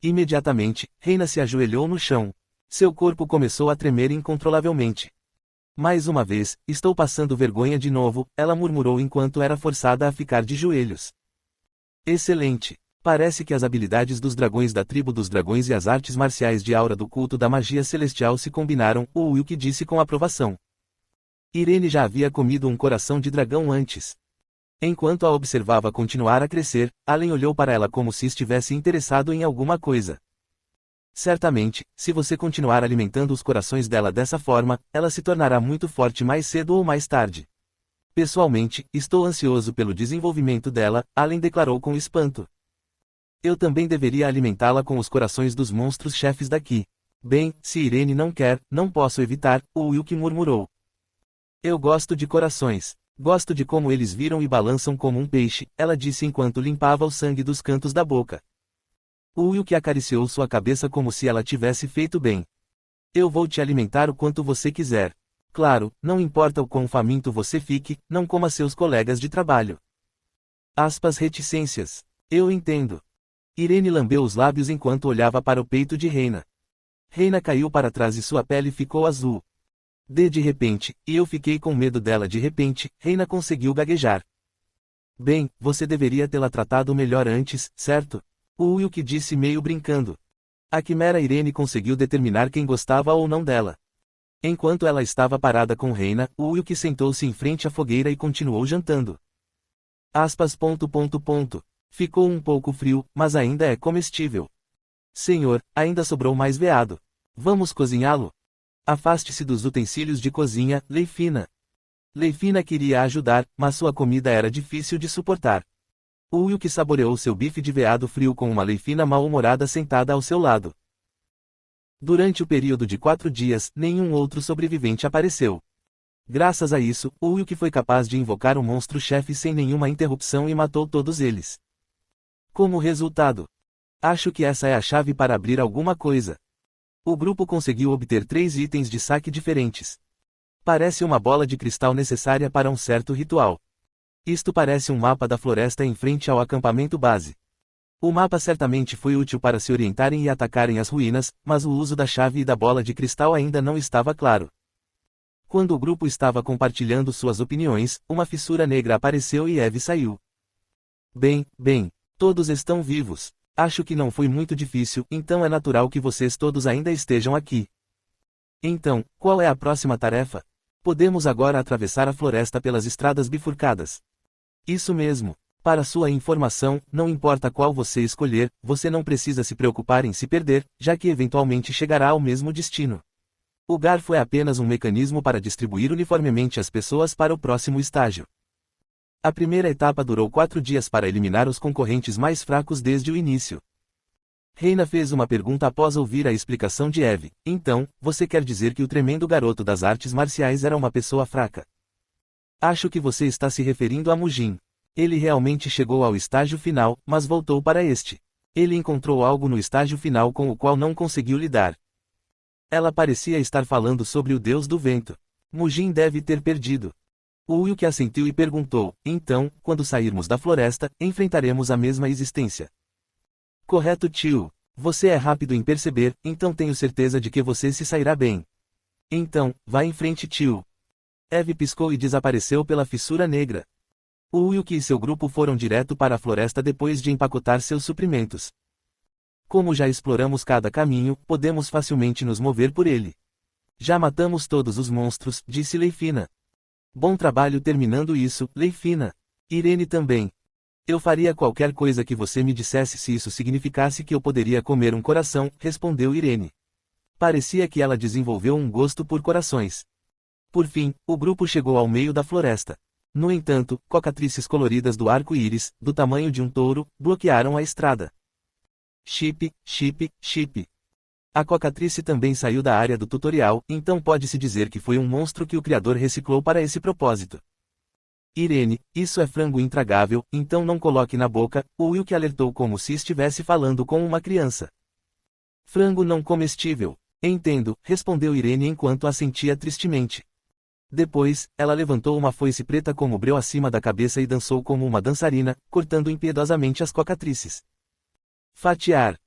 Imediatamente, Reina se ajoelhou no chão. Seu corpo começou a tremer incontrolavelmente. Mais uma vez, estou passando vergonha de novo, ela murmurou enquanto era forçada a ficar de joelhos. Excelente. Parece que as habilidades dos dragões da tribo dos dragões e as artes marciais de aura do culto da magia celestial se combinaram, o Wilk disse com aprovação. Irene já havia comido um coração de dragão antes. Enquanto a observava continuar a crescer, Allen olhou para ela como se estivesse interessado em alguma coisa. Certamente, se você continuar alimentando os corações dela dessa forma, ela se tornará muito forte mais cedo ou mais tarde. Pessoalmente, estou ansioso pelo desenvolvimento dela, Allen declarou com espanto. Eu também deveria alimentá-la com os corações dos monstros chefes daqui. Bem, se Irene não quer, não posso evitar, o Wilk murmurou. Eu gosto de corações. Gosto de como eles viram e balançam como um peixe, ela disse enquanto limpava o sangue dos cantos da boca. O Wilk acariciou sua cabeça como se ela tivesse feito bem. Eu vou te alimentar o quanto você quiser. Claro, não importa o quão faminto você fique, não coma seus colegas de trabalho. Aspas reticências. Eu entendo. Irene lambeu os lábios enquanto olhava para o peito de Reina. Reina caiu para trás e sua pele ficou azul. De repente, e eu fiquei com medo dela de repente, Reina conseguiu gaguejar. Bem, você deveria tê-la tratado melhor antes, certo? O Wilk disse meio brincando. A quimera Irene conseguiu determinar quem gostava ou não dela. Enquanto ela estava parada com Reina, o Wilk sentou-se em frente à fogueira e continuou jantando. Aspas. Ficou um pouco frio, mas ainda é comestível. Senhor, ainda sobrou mais veado. Vamos cozinhá-lo? Afaste-se dos utensílios de cozinha, Leifina. Leifina queria ajudar, mas sua comida era difícil de suportar. O Wilk saboreou seu bife de veado frio com uma Leifina mal-humorada sentada ao seu lado. Durante o período de 4 dias, nenhum outro sobrevivente apareceu. Graças a isso, o Wilk foi capaz de invocar o monstro-chefe sem nenhuma interrupção e matou todos eles. Como resultado, acho que essa é a chave para abrir alguma coisa. O grupo conseguiu obter 3 itens de saque diferentes. Parece uma bola de cristal necessária para um certo ritual. Isto parece um mapa da floresta em frente ao acampamento base. O mapa certamente foi útil para se orientarem e atacarem as ruínas, mas o uso da chave e da bola de cristal ainda não estava claro. Quando o grupo estava compartilhando suas opiniões, uma fissura negra apareceu e Eve saiu. Bem, todos estão vivos. Acho que não foi muito difícil, então é natural que vocês todos ainda estejam aqui. Então, qual é a próxima tarefa? Podemos agora atravessar a floresta pelas estradas bifurcadas. Isso mesmo. Para sua informação, não importa qual você escolher, você não precisa se preocupar em se perder, já que eventualmente chegará ao mesmo destino. O garfo é apenas um mecanismo para distribuir uniformemente as pessoas para o próximo estágio. A primeira etapa durou 4 dias para eliminar os concorrentes mais fracos desde o início. Reina fez uma pergunta após ouvir a explicação de Eve. Então, você quer dizer que o tremendo garoto das artes marciais era uma pessoa fraca? Acho que você está se referindo a Mujin. Ele realmente chegou ao estágio final, mas voltou para este. Ele encontrou algo no estágio final com o qual não conseguiu lidar. Ela parecia estar falando sobre o deus do vento. Mujin deve ter perdido. O Wilk assentiu e perguntou, então, quando sairmos da floresta, enfrentaremos a mesma existência. Correto, tio. Você é rápido em perceber, então tenho certeza de que você se sairá bem. Então, vá em frente, tio. Eve piscou e desapareceu pela fissura negra. O Wilk e seu grupo foram direto para a floresta depois de empacotar seus suprimentos. Como já exploramos cada caminho, podemos facilmente nos mover por ele. Já matamos todos os monstros, disse Leifina. Bom trabalho terminando isso, Leifina. Irene também. Eu faria qualquer coisa que você me dissesse se isso significasse que eu poderia comer um coração, respondeu Irene. Parecia que ela desenvolveu um gosto por corações. Por fim, o grupo chegou ao meio da floresta. No entanto, cocatrices coloridas do arco-íris, do tamanho de um touro, bloquearam a estrada. Chip. A cocatrice também saiu da área do tutorial, então pode-se dizer que foi um monstro que o criador reciclou para esse propósito. Irene, isso é frango intragável, então não coloque na boca, o Wilk alertou como se estivesse falando com uma criança. Frango não comestível. Entendo, respondeu Irene enquanto assentia tristemente. Depois, ela levantou uma foice preta como breu acima da cabeça e dançou como uma dançarina, cortando impiedosamente as cocatrices. Fatiar.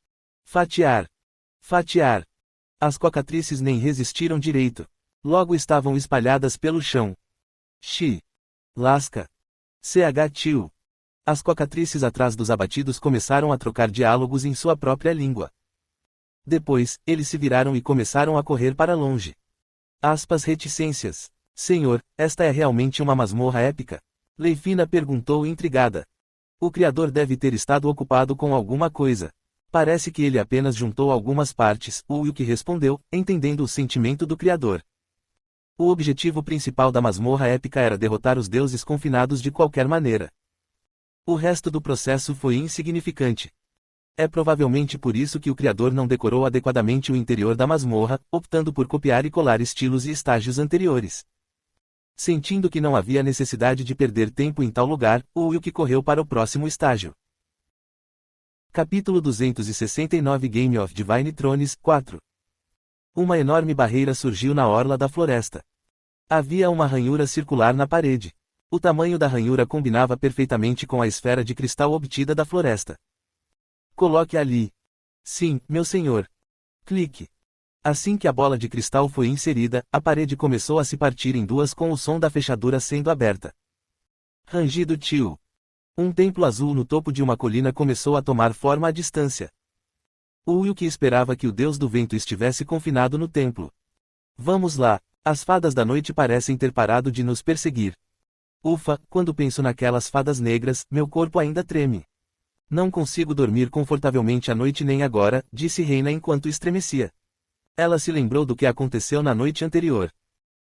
As cocatrices nem resistiram direito. Logo estavam espalhadas pelo chão. Lasca. Tio. As cocatrices atrás dos abatidos começaram a trocar diálogos em sua própria língua. Depois, eles se viraram e começaram a correr para longe. Reticências. Senhor, esta é realmente uma masmorra épica? Leifina perguntou intrigada. O criador deve ter estado ocupado com alguma coisa. Parece que ele apenas juntou algumas partes, o Wilk respondeu, entendendo o sentimento do criador. O objetivo principal da masmorra épica era derrotar os deuses confinados de qualquer maneira. O resto do processo foi insignificante. É provavelmente por isso que o criador não decorou adequadamente o interior da masmorra, optando por copiar e colar estilos e estágios anteriores. Sentindo que não havia necessidade de perder tempo em tal lugar, o Wilk correu para o próximo estágio. Capítulo 269 Game of Divine Thrones 4. Uma enorme barreira surgiu na orla da floresta. Havia uma ranhura circular na parede. O tamanho da ranhura combinava perfeitamente com a esfera de cristal obtida da floresta. Coloque ali. Sim, meu senhor. Clique. Assim que a bola de cristal foi inserida, a parede começou a se partir em duas com o som da fechadura sendo aberta. Rangido tio. Um templo azul no topo de uma colina começou a tomar forma à distância. O Wilk esperava que o deus do vento estivesse confinado no templo. Vamos lá, as fadas da noite parecem ter parado de nos perseguir. Ufa, quando penso naquelas fadas negras, meu corpo ainda treme. Não consigo dormir confortavelmente à noite nem agora, disse Reina enquanto estremecia. Ela se lembrou do que aconteceu na noite anterior.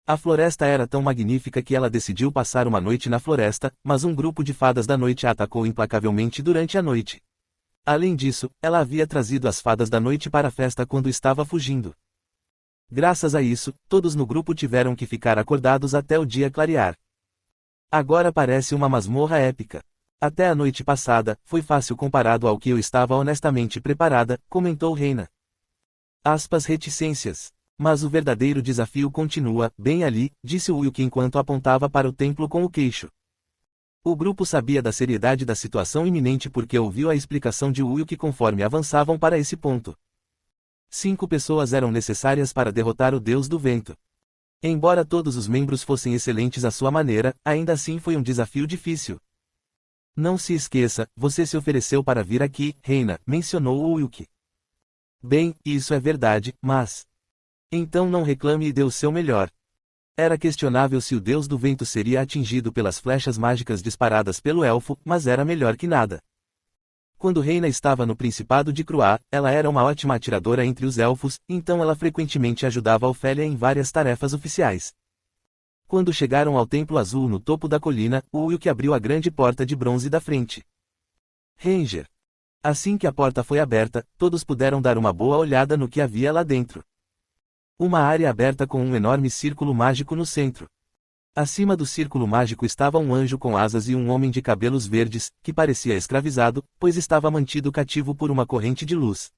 A floresta era tão magnífica que ela decidiu passar uma noite na floresta, mas um grupo de fadas da noite a atacou implacavelmente durante a noite. Além disso, ela havia trazido as fadas da noite para a festa quando estava fugindo. Graças a isso, todos no grupo tiveram que ficar acordados até o dia clarear. Agora parece uma masmorra épica. Até a noite passada, foi fácil comparado ao que eu estava honestamente preparada, comentou Reina. Aspas reticências. Mas o verdadeiro desafio continua, bem ali, disse Wilk enquanto apontava para o templo com o queixo. O grupo sabia da seriedade da situação iminente porque ouviu a explicação de Wilk conforme avançavam para esse ponto. 5 pessoas eram necessárias para derrotar o deus do vento. Embora todos os membros fossem excelentes à sua maneira, ainda assim foi um desafio difícil. Não se esqueça, você se ofereceu para vir aqui, Reina, mencionou o Wilk. Bem, isso é verdade, mas... Então não reclame e dê o seu melhor. Era questionável se o deus do vento seria atingido pelas flechas mágicas disparadas pelo elfo, mas era melhor que nada. Quando Reina estava no Principado de Cruá, ela era uma ótima atiradora entre os elfos, então ela frequentemente ajudava Ofélia em várias tarefas oficiais. Quando chegaram ao Templo Azul no topo da colina, o Wilk abriu a grande porta de bronze da frente. Ranger. Assim que a porta foi aberta, todos puderam dar uma boa olhada no que havia lá dentro. Uma área aberta com um enorme círculo mágico no centro. Acima do círculo mágico estava um anjo com asas e um homem de cabelos verdes, que parecia escravizado, pois estava mantido cativo por uma corrente de luz.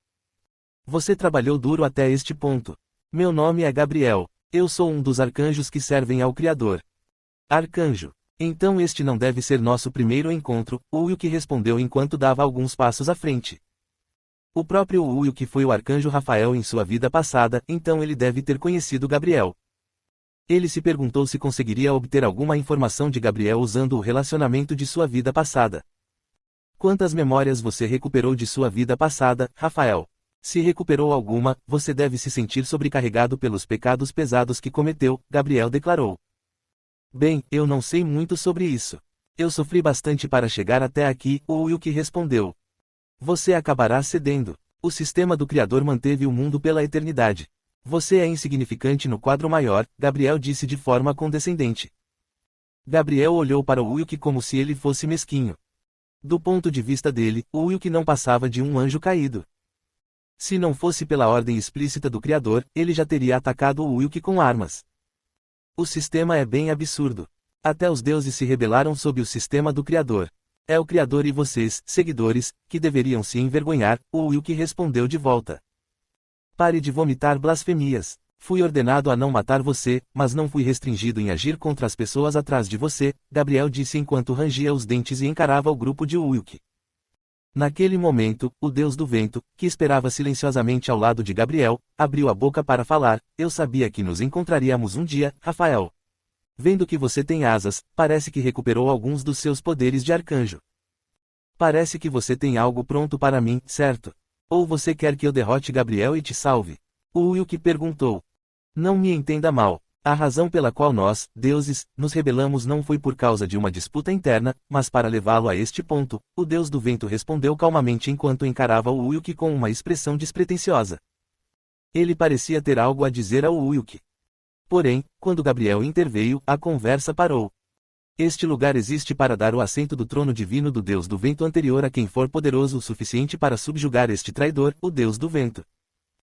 Você trabalhou duro até este ponto. Meu nome é Gabriel. Eu sou um dos arcanjos que servem ao Criador. Arcanjo. Então este não deve ser nosso primeiro encontro, o Wilk respondeu enquanto dava alguns passos à frente. O próprio Wilk foi o arcanjo Rafael em sua vida passada, então ele deve ter conhecido Gabriel. Ele se perguntou se conseguiria obter alguma informação de Gabriel usando o relacionamento de sua vida passada. Quantas memórias você recuperou de sua vida passada, Rafael? Se recuperou alguma, você deve se sentir sobrecarregado pelos pecados pesados que cometeu, Gabriel declarou. Bem, eu não sei muito sobre isso. Eu sofri bastante para chegar até aqui, o Wilk respondeu. Você acabará cedendo. O sistema do Criador manteve o mundo pela eternidade. Você é insignificante no quadro maior, Gabriel disse de forma condescendente. Gabriel olhou para o Wilk como se ele fosse mesquinho. Do ponto de vista dele, o Wilk não passava de um anjo caído. Se não fosse pela ordem explícita do Criador, ele já teria atacado o Wilk com armas. O sistema é bem absurdo. Até os deuses se rebelaram sob o sistema do Criador. É o Criador e vocês, seguidores, que deveriam se envergonhar, o Wilk respondeu de volta. Pare de vomitar blasfemias. Fui ordenado a não matar você, mas não fui restringido em agir contra as pessoas atrás de você, Gabriel disse enquanto rangia os dentes e encarava o grupo de Wilk. Naquele momento, o deus do vento, que esperava silenciosamente ao lado de Gabriel, abriu a boca para falar. Eu sabia que nos encontraríamos um dia, Rafael. Vendo que você tem asas, parece que recuperou alguns dos seus poderes de arcanjo. Parece que você tem algo pronto para mim, certo? Ou você quer que eu derrote Gabriel e te salve? O Wilk perguntou. Não me entenda mal. A razão pela qual nós, deuses, nos rebelamos não foi por causa de uma disputa interna, mas para levá-lo a este ponto, o deus do vento respondeu calmamente enquanto encarava o Wilk com uma expressão despretensiosa. Ele parecia ter algo a dizer ao Wilk. Porém, quando Gabriel interveio, a conversa parou. Este lugar existe para dar o assento do trono divino do Deus do Vento anterior a quem for poderoso o suficiente para subjugar este traidor, o Deus do Vento.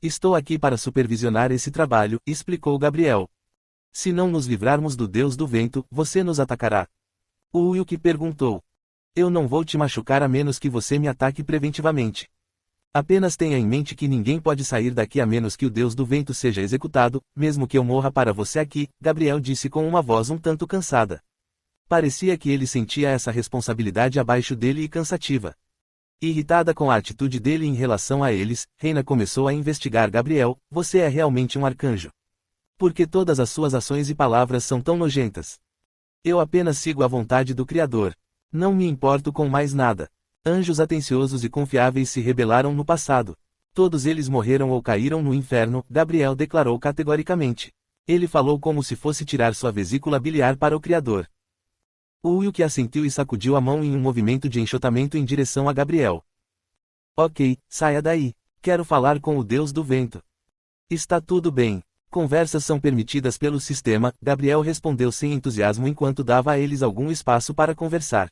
Estou aqui para supervisionar esse trabalho, explicou Gabriel. Se não nos livrarmos do Deus do Vento, você nos atacará. O Wilk perguntou. Eu não vou te machucar a menos que você me ataque preventivamente. Apenas tenha em mente que ninguém pode sair daqui a menos que o Deus do Vento seja executado, mesmo que eu morra para você aqui, Gabriel disse com uma voz um tanto cansada. Parecia que ele sentia essa responsabilidade abaixo dele e cansativa. Irritada com a atitude dele em relação a eles, Reina começou a investigar Gabriel: você é realmente um arcanjo? Por que todas as suas ações e palavras são tão nojentas? Eu apenas sigo a vontade do Criador. Não me importo com mais nada. Anjos atenciosos e confiáveis se rebelaram no passado. Todos eles morreram ou caíram no inferno, Gabriel declarou categoricamente. Ele falou como se fosse tirar sua vesícula biliar para o Criador. Ulrich assentiu e sacudiu a mão em um movimento de enxotamento em direção a Gabriel. Ok, saia daí. Quero falar com o Deus do Vento. Está tudo bem. Conversas são permitidas pelo sistema, Gabriel respondeu sem entusiasmo enquanto dava a eles algum espaço para conversar.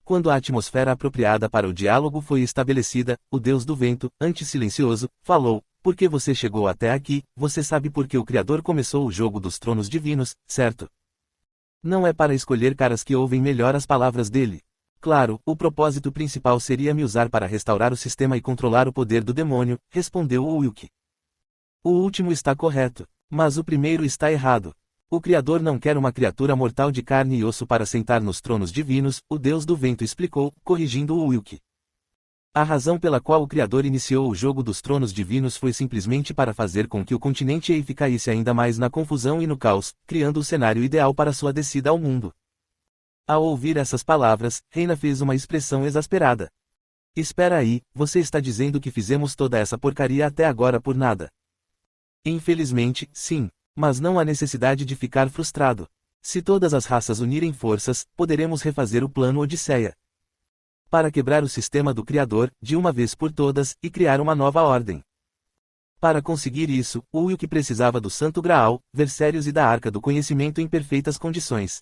Quando a atmosfera apropriada para o diálogo foi estabelecida, o Deus do Vento, antes silencioso, falou: por que você chegou até aqui? Você sabe por que o Criador começou o jogo dos tronos divinos, certo? Não é para escolher caras que ouvem melhor as palavras dele. Claro, o propósito principal seria me usar para restaurar o sistema e controlar o poder do demônio, respondeu Ulrich. O último está correto, mas o primeiro está errado. O Criador não quer uma criatura mortal de carne e osso para sentar nos tronos divinos, o Deus do Vento explicou, corrigindo Ulrich. A razão pela qual o Criador iniciou o jogo dos tronos divinos foi simplesmente para fazer com que o continente Eif caísse ainda mais na confusão e no caos, criando o cenário ideal para sua descida ao mundo. Ao ouvir essas palavras, Reina fez uma expressão exasperada. Espera aí, você está dizendo que fizemos toda essa porcaria até agora por nada? Infelizmente, sim. Mas não há necessidade de ficar frustrado. Se todas as raças unirem forças, poderemos refazer o plano Odisseia. Para quebrar o sistema do Criador, de uma vez por todas, e criar uma nova ordem. Para conseguir isso, Ulrich precisava do Santo Graal, Versérios e da Arca do Conhecimento em perfeitas condições.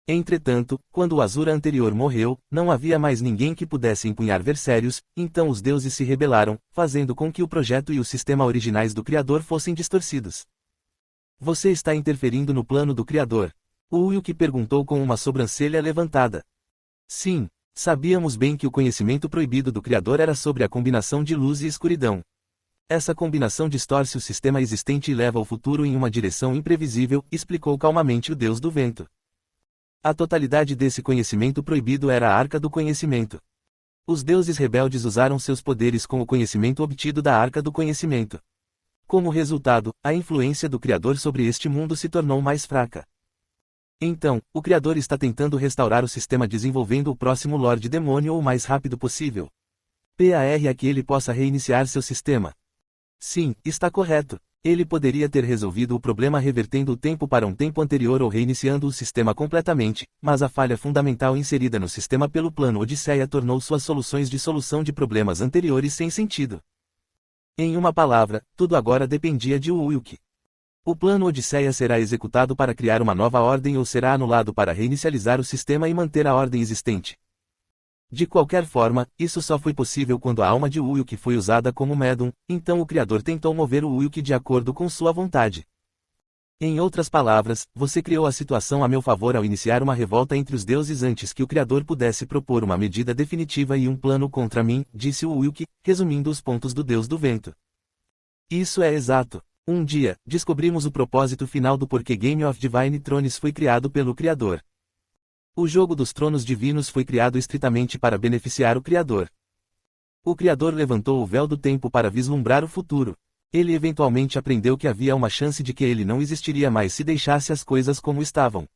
Entretanto, quando o Azura anterior morreu, não havia mais ninguém que pudesse empunhar Versérios, então os deuses se rebelaram, fazendo com que o projeto e o sistema originais do Criador fossem distorcidos. Você está interferindo no plano do Criador? Ulrich perguntou com uma sobrancelha levantada. Sim. Sabíamos bem que o conhecimento proibido do Criador era sobre a combinação de luz e escuridão. Essa combinação distorce o sistema existente e leva o futuro em uma direção imprevisível, explicou calmamente o Deus do Vento. A totalidade desse conhecimento proibido era a Arca do Conhecimento. Os deuses rebeldes usaram seus poderes com o conhecimento obtido da Arca do Conhecimento. Como resultado, a influência do Criador sobre este mundo se tornou mais fraca. Então, o Criador está tentando restaurar o sistema desenvolvendo o próximo Lorde Demônio o mais rápido possível. Para que ele possa reiniciar seu sistema. Sim, está correto. Ele poderia ter resolvido o problema revertendo o tempo para um tempo anterior ou reiniciando o sistema completamente, mas a falha fundamental inserida no sistema pelo plano Odisseia tornou suas soluções de solução de problemas anteriores sem sentido. Em uma palavra, tudo agora dependia de Ulrich. O plano Odisseia será executado para criar uma nova ordem ou será anulado para reinicializar o sistema e manter a ordem existente. De qualquer forma, isso só foi possível quando a alma de Ulrich foi usada como médium, então o Criador tentou mover o Ulrich de acordo com sua vontade. Em outras palavras, você criou a situação a meu favor ao iniciar uma revolta entre os deuses antes que o Criador pudesse propor uma medida definitiva e um plano contra mim, disse Ulrich, resumindo os pontos do Deus do Vento. Isso é exato. Um dia, descobrimos o propósito final do porquê Game of Divine Thrones foi criado pelo Criador. O jogo dos tronos divinos foi criado estritamente para beneficiar o Criador. O Criador levantou o véu do tempo para vislumbrar o futuro. Ele eventualmente aprendeu que havia uma chance de que ele não existiria mais se deixasse as coisas como estavam.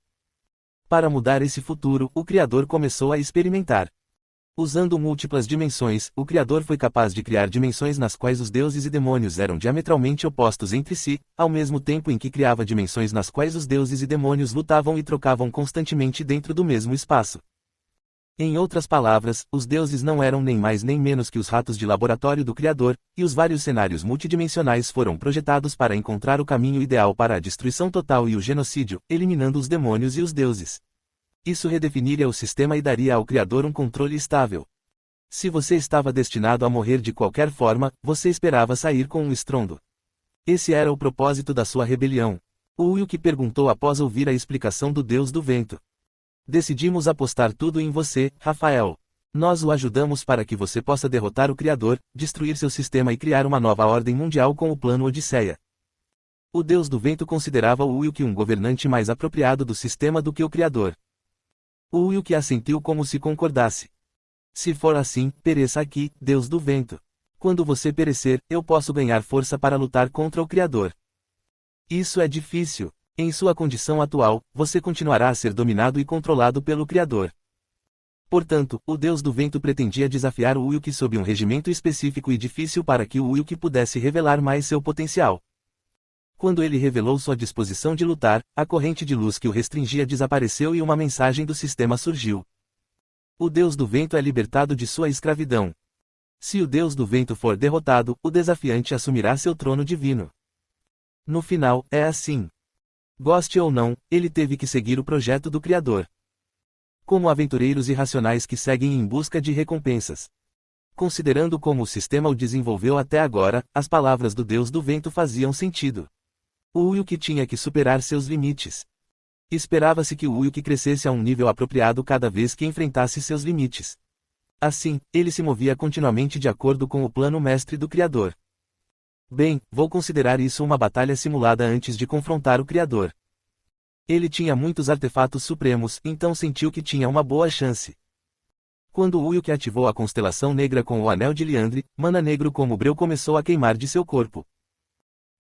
Para mudar esse futuro, o Criador começou a experimentar. Usando múltiplas dimensões, o Criador foi capaz de criar dimensões nas quais os deuses e demônios eram diametralmente opostos entre si, ao mesmo tempo em que criava dimensões nas quais os deuses e demônios lutavam e trocavam constantemente dentro do mesmo espaço. Em outras palavras, os deuses não eram nem mais nem menos que os ratos de laboratório do Criador, e os vários cenários multidimensionais foram projetados para encontrar o caminho ideal para a destruição total e o genocídio, eliminando os demônios e os deuses. Isso redefiniria o sistema e daria ao Criador um controle estável. Se você estava destinado a morrer de qualquer forma, você esperava sair com um estrondo. Esse era o propósito da sua rebelião. Ulrich perguntou após ouvir a explicação do Deus do Vento. Decidimos apostar tudo em você, Rafael. Nós o ajudamos para que você possa derrotar o Criador, destruir seu sistema e criar uma nova ordem mundial com o plano Odisseia. O Deus do Vento considerava Ulrich um governante mais apropriado do sistema do que o Criador. O Uyuki assentiu como se concordasse. Se for assim, pereça aqui, Deus do Vento. Quando você perecer, eu posso ganhar força para lutar contra o Criador. Isso é difícil. Em sua condição atual, você continuará a ser dominado e controlado pelo Criador. Portanto, o Deus do Vento pretendia desafiar o Uyuki sob um regimento específico e difícil para que o Uyuki pudesse revelar mais seu potencial. Quando ele revelou sua disposição de lutar, a corrente de luz que o restringia desapareceu e uma mensagem do sistema surgiu. O Deus do Vento é libertado de sua escravidão. Se o Deus do Vento for derrotado, o desafiante assumirá seu trono divino. No final, é assim. Goste ou não, ele teve que seguir o projeto do Criador. Como aventureiros irracionais que seguem em busca de recompensas. Considerando como o sistema o desenvolveu até agora, as palavras do Deus do Vento faziam sentido. O Uyuki tinha que superar seus limites. Esperava-se que o Uyuki crescesse a um nível apropriado cada vez que enfrentasse seus limites. Assim, ele se movia continuamente de acordo com o plano mestre do Criador. Bem, vou considerar isso uma batalha simulada antes de confrontar o Criador. Ele tinha muitos artefatos supremos, então sentiu que tinha uma boa chance. Quando Uyuki ativou a constelação negra com o anel de Liandre, mana negro como breu começou a queimar de seu corpo.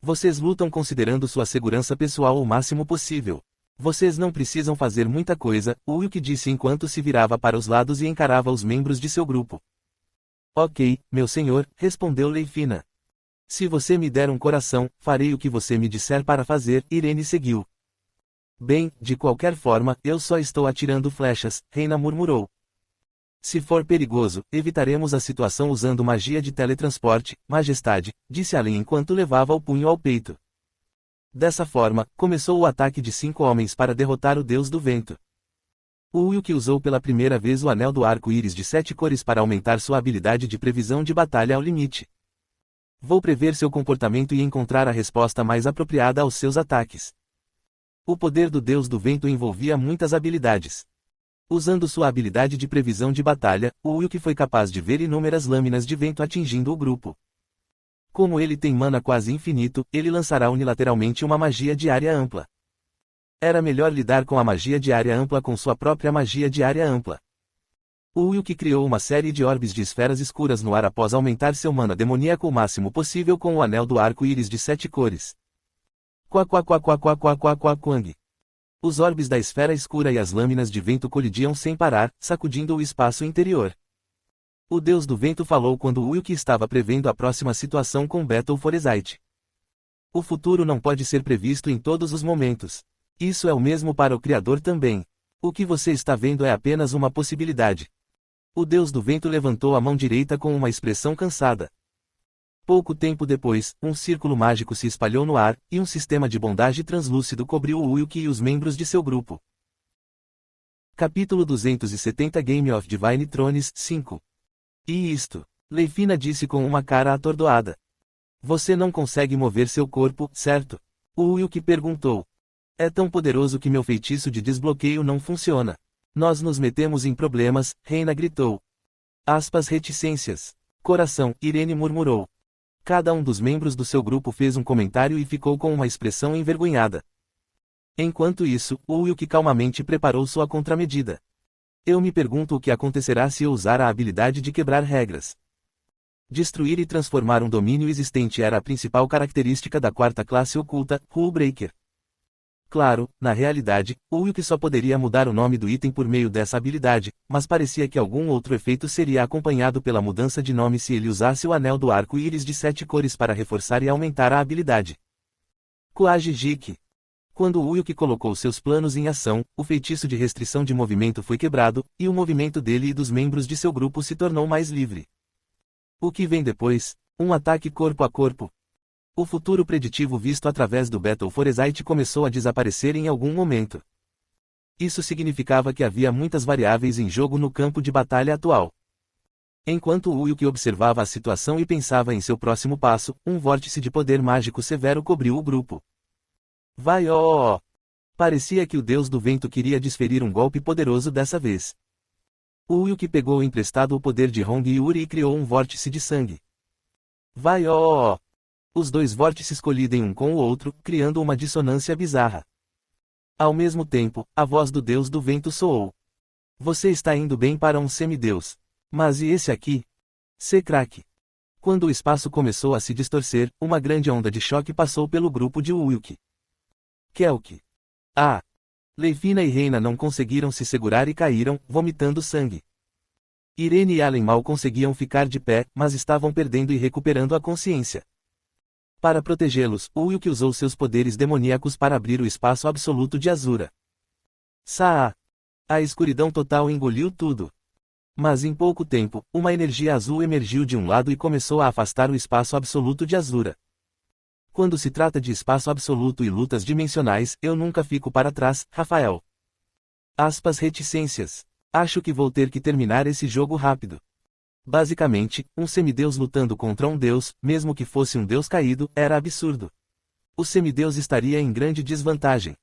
Vocês lutam considerando sua segurança pessoal o máximo possível. Vocês não precisam fazer muita coisa, Uyuki disse enquanto se virava para os lados e encarava os membros de seu grupo. Ok, meu senhor, respondeu Leifina. Se você me der um coração, farei o que você me disser para fazer, Irene seguiu. Bem, de qualquer forma, eu só estou atirando flechas, Reina murmurou. Se for perigoso, evitaremos a situação usando magia de teletransporte, majestade, disse Allen enquanto levava o punho ao peito. Dessa forma, começou o ataque de 5 homens para derrotar o Deus do Vento. O Uyuki usou pela primeira vez o anel do arco-íris de 7 cores para aumentar sua habilidade de previsão de batalha ao limite. Vou prever seu comportamento e encontrar a resposta mais apropriada aos seus ataques. O poder do Deus do Vento envolvia muitas habilidades. Usando sua habilidade de previsão de batalha, o Uyuki foi capaz de ver inúmeras lâminas de vento atingindo o grupo. Como ele tem mana quase infinito, ele lançará unilateralmente uma magia de área ampla. Era melhor lidar com a magia de área ampla com sua própria magia de área ampla. O Uyuki criou uma série de orbes de esferas escuras no ar após aumentar seu mana demoníaco o máximo possível com o anel do arco-íris de 7 cores. Quang. Os orbes da esfera escura e as lâminas de vento colidiam sem parar, sacudindo o espaço interior. O Deus do Vento falou quando Uyuki estava prevendo a próxima situação com Battle Foresight. O futuro não pode ser previsto em todos os momentos. Isso é o mesmo para o Criador também. O que você está vendo é apenas uma possibilidade. O Deus do Vento levantou a mão direita com uma expressão cansada. Pouco tempo depois, um círculo mágico se espalhou no ar, e um sistema de bondade translúcido cobriu o Uyuki e os membros de seu grupo. Capítulo 270 Game of Divine Thrones 5. E isto? Leifina disse com uma cara atordoada. Você não consegue mover seu corpo, certo? O Uyuki perguntou. É tão poderoso que meu feitiço de desbloqueio não funciona. Nós nos metemos em problemas, Reina gritou. Aspas reticências. Coração, Irene murmurou. Cada um dos membros do seu grupo fez um comentário e ficou com uma expressão envergonhada. Enquanto isso, o Uyuki calmamente preparou sua contramedida. Eu me pergunto o que acontecerá se eu usar a habilidade de quebrar regras. Destruir e transformar um domínio existente era a principal característica da quarta classe oculta, Rule Breaker. Claro, na realidade, o Uyuki só poderia mudar o nome do item por meio dessa habilidade, mas parecia que algum outro efeito seria acompanhado pela mudança de nome se ele usasse o anel do arco-íris de 7 cores para reforçar e aumentar a habilidade. Kuaji Jiki. Quando o Uyuki colocou seus planos em ação, o feitiço de restrição de movimento foi quebrado, e o movimento dele e dos membros de seu grupo se tornou mais livre. O que vem depois? Um ataque corpo a corpo. O futuro preditivo visto através do Battle Foresight começou a desaparecer em algum momento. Isso significava que havia muitas variáveis em jogo no campo de batalha atual. Enquanto o Uyuki observava a situação e pensava em seu próximo passo, um vórtice de poder mágico severo cobriu o grupo. Vai ó! Parecia que o Deus do Vento queria desferir um golpe poderoso dessa vez. O Uyuki pegou emprestado o poder de Hong Yuri e criou um vórtice de sangue. Vai ó! Os dois vórtices colidem um com o outro, criando uma dissonância bizarra. Ao mesmo tempo, a voz do Deus do Vento soou. Você está indo bem para um semideus. Mas e esse aqui? Crack. Quando o espaço começou a se distorcer, uma grande onda de choque passou pelo grupo de Ulk. Kelk. Ah! Leifina e Reina não conseguiram se segurar e caíram, vomitando sangue. Irene e Allen mal conseguiam ficar de pé, mas estavam perdendo e recuperando a consciência. Para protegê-los, Ulk usou seus poderes demoníacos para abrir o espaço absoluto de Azura. Saa! A escuridão total engoliu tudo. Mas em pouco tempo, uma energia azul emergiu de um lado e começou a afastar o espaço absoluto de Azura. Quando se trata de espaço absoluto e lutas dimensionais, eu nunca fico para trás, Rafael. Aspas reticências. Acho que vou ter que terminar esse jogo rápido. Basicamente, um semideus lutando contra um deus, mesmo que fosse um deus caído, era absurdo. O semideus estaria em grande desvantagem.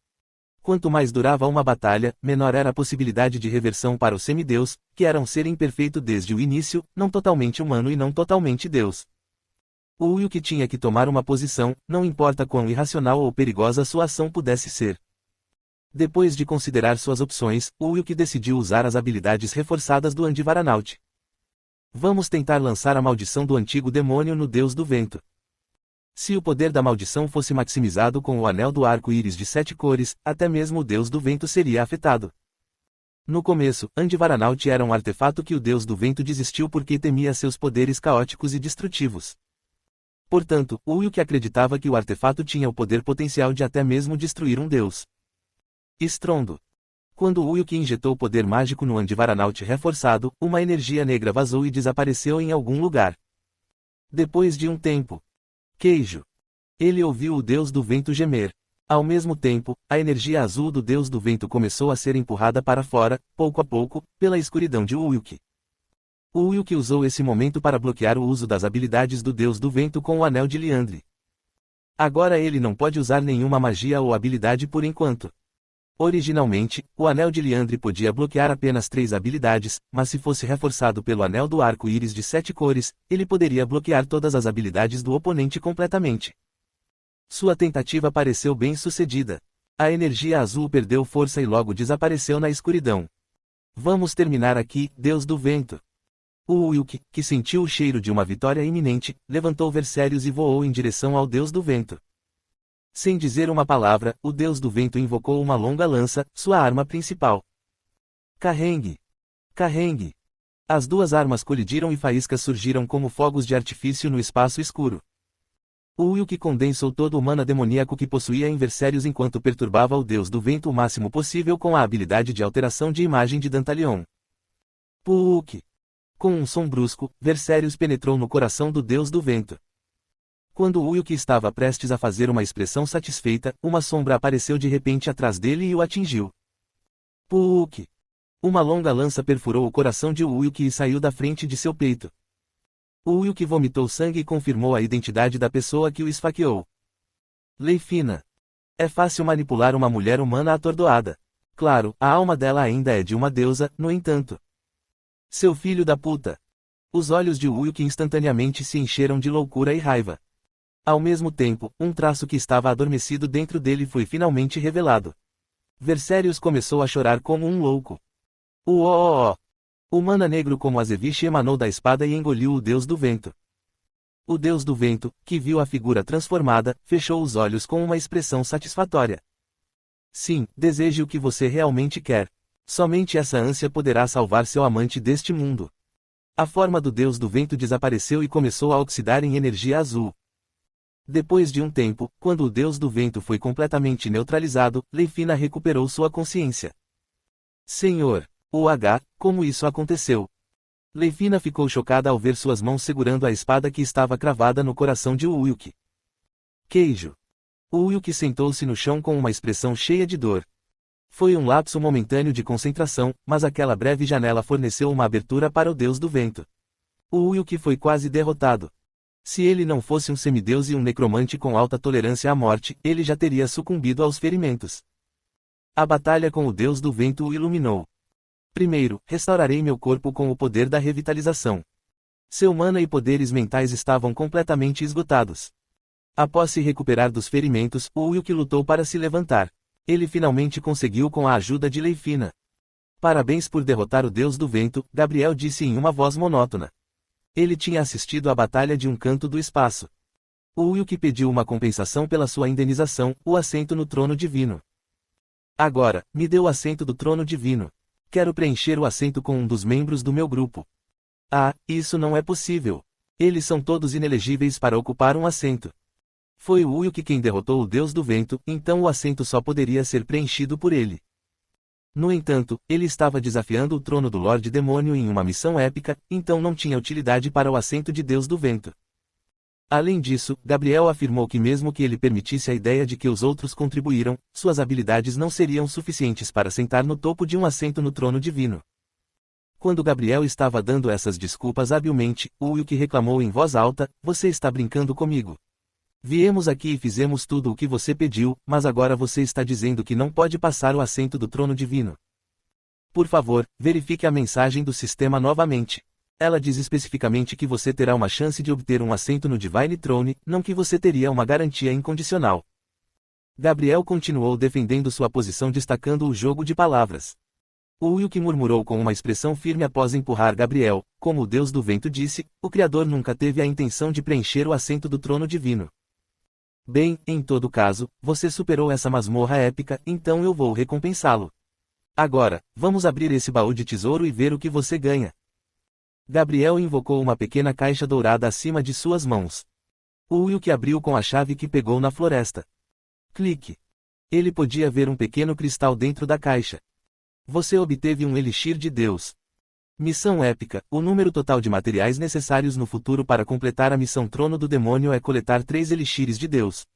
Quanto mais durava uma batalha, menor era a possibilidade de reversão para o semideus, que era um ser imperfeito desde o início, não totalmente humano e não totalmente deus. O Ulk tinha que tomar uma posição, não importa quão irracional ou perigosa sua ação pudesse ser. Depois de considerar suas opções, o Ulk decidiu usar as habilidades reforçadas do Andivaranaut. Vamos tentar lançar a maldição do antigo demônio no Deus do Vento. Se o poder da maldição fosse maximizado com o anel do arco-íris de 7 cores, até mesmo o Deus do Vento seria afetado. No começo, Andivaranaut era um artefato que o Deus do Vento desistiu porque temia seus poderes caóticos e destrutivos. Portanto, o Ulk acreditava que o artefato tinha o poder potencial de até mesmo destruir um deus. Estrondo. Quando o Ulk injetou poder mágico no Andivaranaut reforçado, uma energia negra vazou e desapareceu em algum lugar. Depois de um tempo. Queijo. Ele ouviu o Deus do Vento gemer. Ao mesmo tempo, a energia azul do Deus do Vento começou a ser empurrada para fora, pouco a pouco, pela escuridão de Ulk. O Ulk usou esse momento para bloquear o uso das habilidades do Deus do Vento com o Anel de Liandre. Agora ele não pode usar nenhuma magia ou habilidade por enquanto. Originalmente, o Anel de Liandre podia bloquear apenas 3 habilidades, mas se fosse reforçado pelo Anel do Arco-Íris de 7 cores, ele poderia bloquear todas as habilidades do oponente completamente. Sua tentativa pareceu bem sucedida. A energia azul perdeu força e logo desapareceu na escuridão. Vamos terminar aqui, Deus do Vento. O Ulk, que sentiu o cheiro de uma vitória iminente, levantou Versérios e voou em direção ao Deus do Vento. Sem dizer uma palavra, o Deus do Vento invocou uma longa lança, sua arma principal. Carregue! Carregue! As duas armas colidiram e faíscas surgiram como fogos de artifício no espaço escuro. O Ulk condensou todo o mana demoníaco que possuía em Versérios enquanto perturbava o Deus do Vento o máximo possível com a habilidade de alteração de imagem de Dantalion. Puuk! Com um som brusco, Versérios penetrou no coração do Deus do Vento. Quando o Ulk estava prestes a fazer uma expressão satisfeita, uma sombra apareceu de repente atrás dele e o atingiu. Puuk! Uma longa lança perfurou o coração de Ulk e saiu da frente de seu peito. O Ulk vomitou sangue e confirmou a identidade da pessoa que o esfaqueou. Leifina. É fácil manipular uma mulher humana atordoada. Claro, a alma dela ainda é de uma deusa, no entanto. Seu filho da puta! Os olhos de Ulk instantaneamente se encheram de loucura e raiva. Ao mesmo tempo, um traço que estava adormecido dentro dele foi finalmente revelado. Versérios começou a chorar como um louco. Uó! O mana negro como Azeviche emanou da espada e engoliu o Deus do Vento. O Deus do Vento, que viu a figura transformada, fechou os olhos com uma expressão satisfatória. Sim, deseje o que você realmente quer. Somente essa ânsia poderá salvar seu amante deste mundo. A forma do Deus do Vento desapareceu e começou a oxidar em energia azul. Depois de um tempo, quando o Deus do Vento foi completamente neutralizado, Leifina recuperou sua consciência. Senhor! Como isso aconteceu? Leifina ficou chocada ao ver suas mãos segurando a espada que estava cravada no coração de Ulk. Queijo! Ulk sentou-se no chão com uma expressão cheia de dor. Foi um lapso momentâneo de concentração, mas aquela breve janela forneceu uma abertura para o Deus do Vento. O Ulk foi quase derrotado. Se ele não fosse um semideus e um necromante com alta tolerância à morte, ele já teria sucumbido aos ferimentos. A batalha com o Deus do Vento o iluminou. Primeiro, restaurarei meu corpo com o poder da revitalização. Seu mana e poderes mentais estavam completamente esgotados. Após se recuperar dos ferimentos, o Ulk lutou para se levantar. Ele finalmente conseguiu com a ajuda de Leifina. Parabéns por derrotar o Deus do Vento, Gabriel disse em uma voz monótona. Ele tinha assistido à batalha de um canto do espaço. O Wilk pediu uma compensação pela sua indenização, o assento no trono divino. Agora, me dê o assento do trono divino. Quero preencher o assento com um dos membros do meu grupo. Ah, isso não é possível. Eles são todos inelegíveis para ocupar um assento. Foi o Wilk quem derrotou o Deus do Vento, então o assento só poderia ser preenchido por ele. No entanto, ele estava desafiando o trono do Lorde Demônio em uma missão épica, então não tinha utilidade para o assento de Deus do Vento. Além disso, Gabriel afirmou que mesmo que ele permitisse a ideia de que os outros contribuíram, suas habilidades não seriam suficientes para sentar no topo de um assento no trono divino. Quando Gabriel estava dando essas desculpas habilmente, o Wilk reclamou em voz alta: "Você está brincando comigo. Viemos aqui e fizemos tudo o que você pediu, mas agora você está dizendo que não pode passar o assento do trono divino. Por favor, verifique a mensagem do sistema novamente. Ela diz especificamente que você terá uma chance de obter um assento no Divine Throne, não que você teria uma garantia incondicional." Gabriel continuou defendendo sua posição destacando o jogo de palavras. O Wilk murmurou com uma expressão firme após empurrar Gabriel: "Como o Deus do Vento disse, o Criador nunca teve a intenção de preencher o assento do trono divino. Bem, em todo caso, você superou essa masmorra épica, então eu vou recompensá-lo. Agora, vamos abrir esse baú de tesouro e ver o que você ganha." Gabriel invocou uma pequena caixa dourada acima de suas mãos. O Wilk abriu com a chave que pegou na floresta. Clique. Ele podia ver um pequeno cristal dentro da caixa. Você obteve um elixir de Deus. Missão épica: o número total de materiais necessários no futuro para completar a missão Trono do Demônio é coletar 3 elixires de Deus.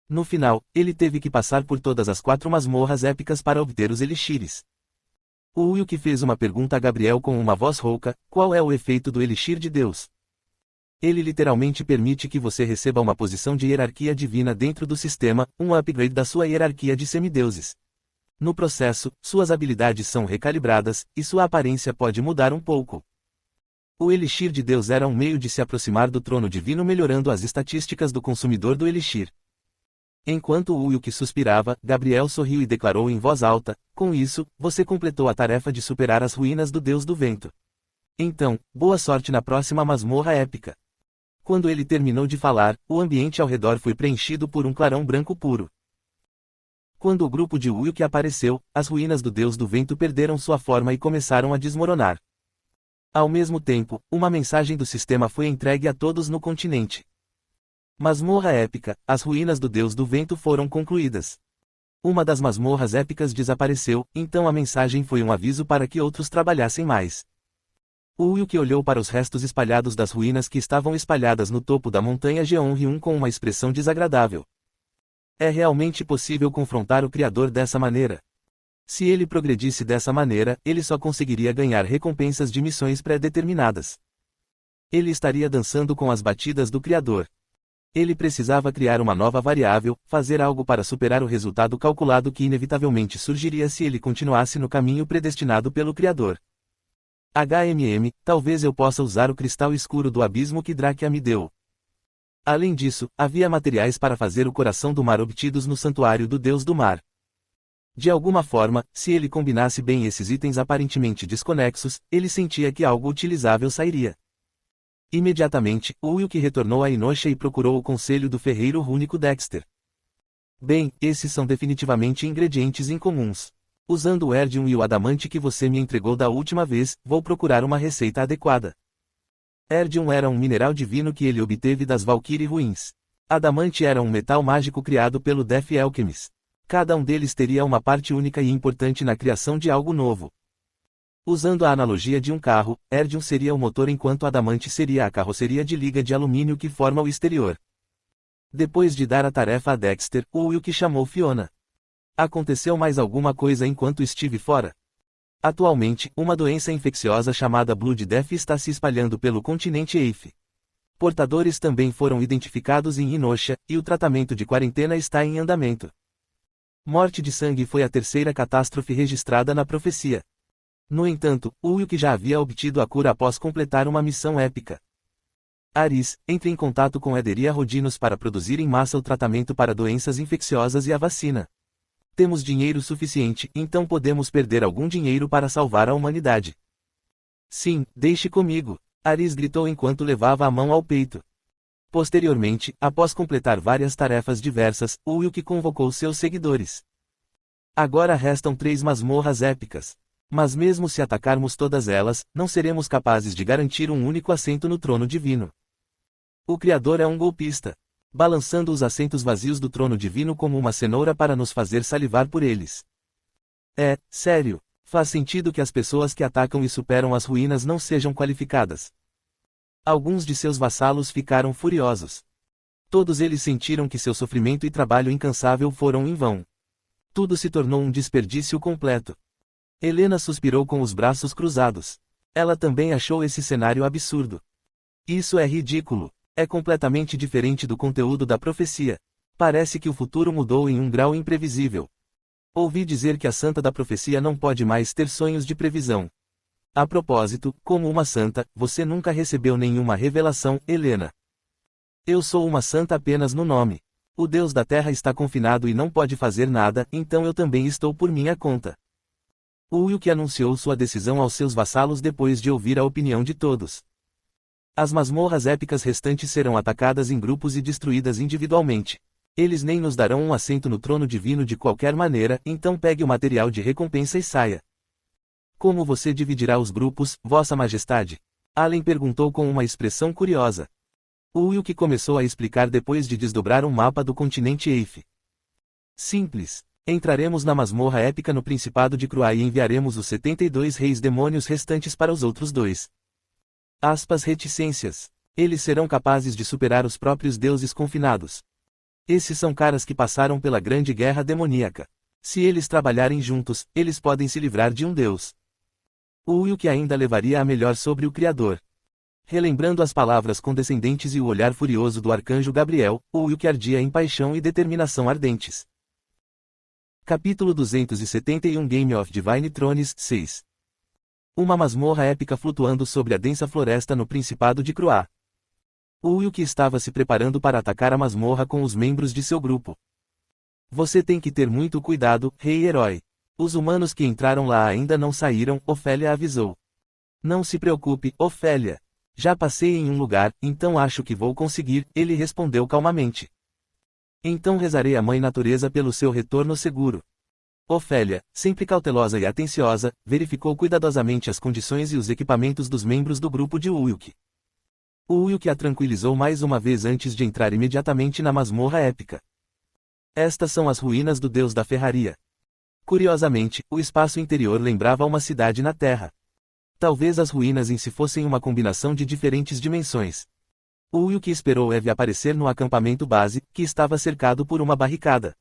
No final, ele teve que passar por todas as 4 masmorras épicas para obter os elixires. O Wilk fez uma pergunta a Gabriel com uma voz rouca: "Qual é o efeito do elixir de Deus?" Ele literalmente permite que você receba uma posição de hierarquia divina dentro do sistema, um upgrade da sua hierarquia de semideuses. No processo, suas habilidades são recalibradas, e sua aparência pode mudar um pouco. O Elixir de Deus era um meio de se aproximar do trono divino melhorando as estatísticas do consumidor do Elixir. Enquanto o Wilk suspirava, Gabriel sorriu e declarou em voz alta: "Com isso, você completou a tarefa de superar as ruínas do Deus do Vento. Então, boa sorte na próxima masmorra épica." Quando ele terminou de falar, o ambiente ao redor foi preenchido por um clarão branco puro. Quando o grupo de Wilk apareceu, as ruínas do Deus do Vento perderam sua forma e começaram a desmoronar. Ao mesmo tempo, uma mensagem do sistema foi entregue a todos no continente. Masmorra épica: as ruínas do Deus do Vento foram concluídas. Uma das masmorras épicas desapareceu, então a mensagem foi um aviso para que outros trabalhassem mais. O Wilk olhou para os restos espalhados das ruínas que estavam espalhadas no topo da montanha Jeonryun com uma expressão desagradável. É realmente possível confrontar o Criador dessa maneira? Se ele progredisse dessa maneira, ele só conseguiria ganhar recompensas de missões pré-determinadas. Ele estaria dançando com as batidas do Criador. Ele precisava criar uma nova variável, fazer algo para superar o resultado calculado que inevitavelmente surgiria se ele continuasse no caminho predestinado pelo Criador. Talvez eu possa usar o cristal escuro do abismo que Drakia me deu. Além disso, havia materiais para fazer o coração do mar obtidos no santuário do Deus do Mar. De alguma forma, se ele combinasse bem esses itens aparentemente desconexos, ele sentia que algo utilizável sairia. Imediatamente, o Wilk retornou a Inosha e procurou o conselho do ferreiro rúnico Dexter. Bem, esses são definitivamente ingredientes incomuns. Usando o Erdium e o adamante que você me entregou da última vez, vou procurar uma receita adequada. Erdium era um mineral divino que ele obteve das Valkyrie ruins. Adamante era um metal mágico criado pelo Death Alchemist. Cada um deles teria uma parte única e importante na criação de algo novo. Usando a analogia de um carro, Erdium seria o motor enquanto Adamante seria a carroceria de liga de alumínio que forma o exterior. Depois de dar a tarefa a Dexter, o Wilk chamou Fiona. Aconteceu mais alguma coisa enquanto estive fora? Atualmente, uma doença infecciosa chamada Blood Death está se espalhando pelo continente Eif. Portadores também foram identificados em Inosha, e o tratamento de quarentena está em andamento. Morte de sangue foi a terceira catástrofe registrada na profecia. No entanto, o Wilk já havia obtido a cura após completar uma missão épica. Aris, entre em contato com Ederia Rodinos para produzir em massa o tratamento para doenças infecciosas e a vacina. Temos dinheiro suficiente, então podemos perder algum dinheiro para salvar a humanidade. Sim, deixe comigo, Aris gritou enquanto levava a mão ao peito. Posteriormente, após completar várias tarefas diversas, Ulk convocou seus seguidores. Agora restam 3 masmorras épicas. Mas mesmo se atacarmos todas elas, não seremos capazes de garantir um único assento no trono divino. O Criador é um golpista, balançando os assentos vazios do trono divino como uma cenoura para nos fazer salivar por eles. É, sério, faz sentido que as pessoas que atacam e superam as ruínas não sejam qualificadas. Alguns de seus vassalos ficaram furiosos. Todos eles sentiram que seu sofrimento e trabalho incansável foram em vão. Tudo se tornou um desperdício completo. Helena suspirou com os braços cruzados. Ela também achou esse cenário absurdo. Isso é ridículo. É completamente diferente do conteúdo da profecia. Parece que o futuro mudou em um grau imprevisível. Ouvi dizer que a santa da profecia não pode mais ter sonhos de previsão. A propósito, como uma santa, você nunca recebeu nenhuma revelação, Helena. Eu sou uma santa apenas no nome. O Deus da Terra está confinado e não pode fazer nada, então eu também estou por minha conta. Ulk anunciou sua decisão aos seus vassalos depois de ouvir a opinião de todos. As masmorras épicas restantes serão atacadas em grupos e destruídas individualmente. Eles nem nos darão um assento no trono divino de qualquer maneira, então pegue o material de recompensa e saia. Como você dividirá os grupos, Vossa Majestade? Allen perguntou com uma expressão curiosa. Ulk começou a explicar depois de desdobrar um mapa do continente Eif. Simples. Entraremos na masmorra épica no Principado de Kruai e enviaremos os 72 reis demônios restantes para os outros 2. Reticências. Eles serão capazes de superar os próprios deuses confinados. Esses são caras que passaram pela grande guerra demoníaca. Se eles trabalharem juntos, eles podem se livrar de um deus. Ulk ainda levaria a melhor sobre o Criador. Relembrando as palavras condescendentes e o olhar furioso do arcanjo Gabriel, Ulk ardia em paixão e determinação ardentes. Capítulo 271 Game of Divine Thrones 6. Uma masmorra épica flutuando sobre a densa floresta no Principado de Kruá. Ulk estava se preparando para atacar a masmorra com os membros de seu grupo. Você tem que ter muito cuidado, rei herói. Os humanos que entraram lá ainda não saíram, Ofélia avisou. Não se preocupe, Ofélia. Já passei em um lugar, então acho que vou conseguir, ele respondeu calmamente. Então rezarei à Mãe Natureza pelo seu retorno seguro. Ofélia, sempre cautelosa e atenciosa, verificou cuidadosamente as condições e os equipamentos dos membros do grupo de Ulk. Ulk a tranquilizou mais uma vez antes de entrar imediatamente na masmorra épica. Estas são as ruínas do Deus da Ferraria. Curiosamente, o espaço interior lembrava uma cidade na Terra. Talvez as ruínas em si fossem uma combinação de diferentes dimensões. Ulk esperou Eve aparecer no acampamento base, que estava cercado por uma barricada.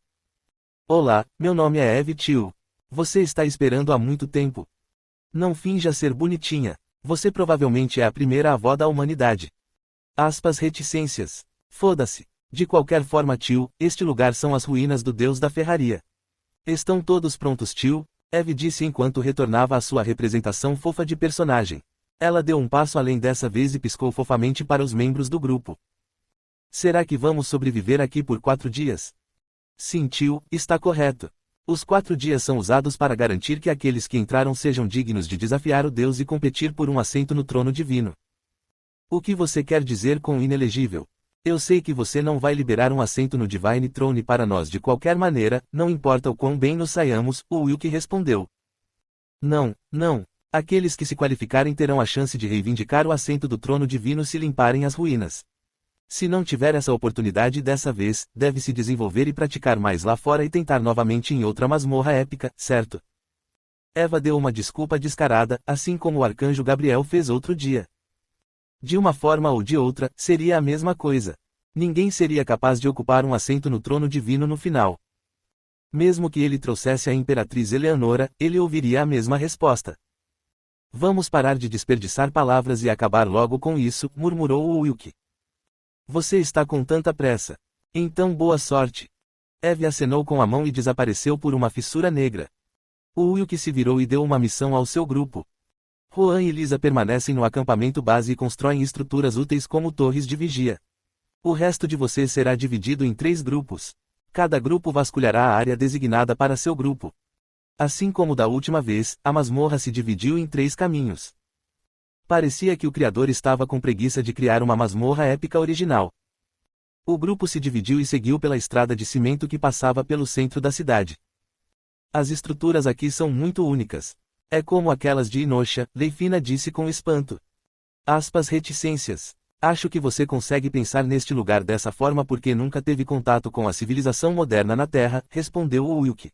Olá, meu nome é Eve Tio. Você está esperando há muito tempo. Não finja ser bonitinha. Você provavelmente é a primeira avó da humanidade. Reticências. Foda-se. De qualquer forma, tio, este lugar são as ruínas do Deus da Ferraria. Estão todos prontos, tio? Eve disse enquanto retornava à sua representação fofa de personagem. Ela deu um passo além dessa vez e piscou fofamente para os membros do grupo. Será que vamos sobreviver aqui por 4 dias? Sim, tio, está correto. Os 4 dias são usados para garantir que aqueles que entraram sejam dignos de desafiar o Deus e competir por um assento no trono divino. O que você quer dizer com inelegível? Eu sei que você não vai liberar um assento no Divine Throne para nós de qualquer maneira, não importa o quão bem nos saiamos, Ulk respondeu. Não. Aqueles que se qualificarem terão a chance de reivindicar o assento do trono divino se limparem as ruínas. Se não tiver essa oportunidade dessa vez, deve se desenvolver e praticar mais lá fora e tentar novamente em outra masmorra épica, certo? Eva deu uma desculpa descarada, assim como o arcanjo Gabriel fez outro dia. De uma forma ou de outra, seria a mesma coisa. Ninguém seria capaz de ocupar um assento no trono divino no final. Mesmo que ele trouxesse a Imperatriz Eleanora, ele ouviria a mesma resposta. Vamos parar de desperdiçar palavras e acabar logo com isso, murmurou Ulk. Você está com tanta pressa. Então boa sorte. Eve acenou com a mão e desapareceu por uma fissura negra. Ulk se virou e deu uma missão ao seu grupo. Juan e Lisa permanecem no acampamento base e constroem estruturas úteis como torres de vigia. O resto de vocês será dividido em 3 grupos. Cada grupo vasculhará a área designada para seu grupo. Assim como da última vez, a masmorra se dividiu em 3 caminhos. Parecia que o criador estava com preguiça de criar uma masmorra épica original. O grupo se dividiu e seguiu pela estrada de cimento que passava pelo centro da cidade. As estruturas aqui são muito únicas. É como aquelas de Inosha, Leifina disse com espanto. Reticências. Acho que você consegue pensar neste lugar dessa forma porque nunca teve contato com a civilização moderna na Terra, respondeu o Wilk.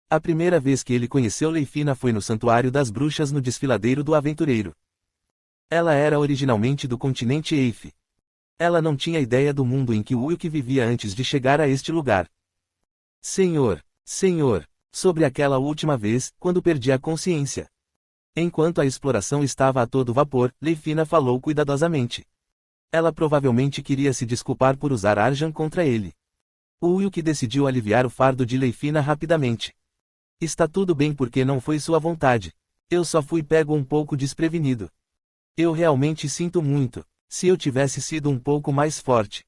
A primeira vez que ele conheceu Leifina foi no Santuário das Bruxas no desfiladeiro do Aventureiro. Ela era originalmente do continente Eif. Ela não tinha ideia do mundo em que o Wilk vivia antes de chegar a este lugar. Senhor, sobre aquela última vez, quando perdi a consciência. Enquanto a exploração estava a todo vapor, Leifina falou cuidadosamente. Ela provavelmente queria se desculpar por usar Arjan contra ele. O Wilk decidiu aliviar o fardo de Leifina rapidamente. Está tudo bem porque não foi sua vontade. Eu só fui pego um pouco desprevenido. Eu realmente sinto muito. Se eu tivesse sido um pouco mais forte.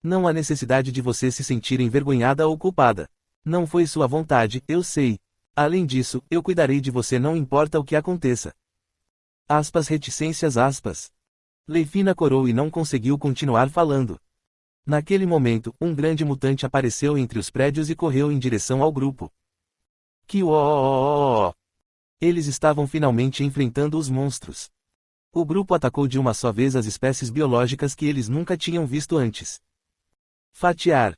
Não há necessidade de você se sentir envergonhada ou culpada. Não foi sua vontade, eu sei. Além disso, eu cuidarei de você não importa o que aconteça. Reticências. Leifina corou e não conseguiu continuar falando. Naquele momento, um grande mutante apareceu entre os prédios e correu em direção ao grupo. Eles estavam finalmente enfrentando os monstros. O grupo atacou de uma só vez as espécies biológicas que eles nunca tinham visto antes. Fatiar.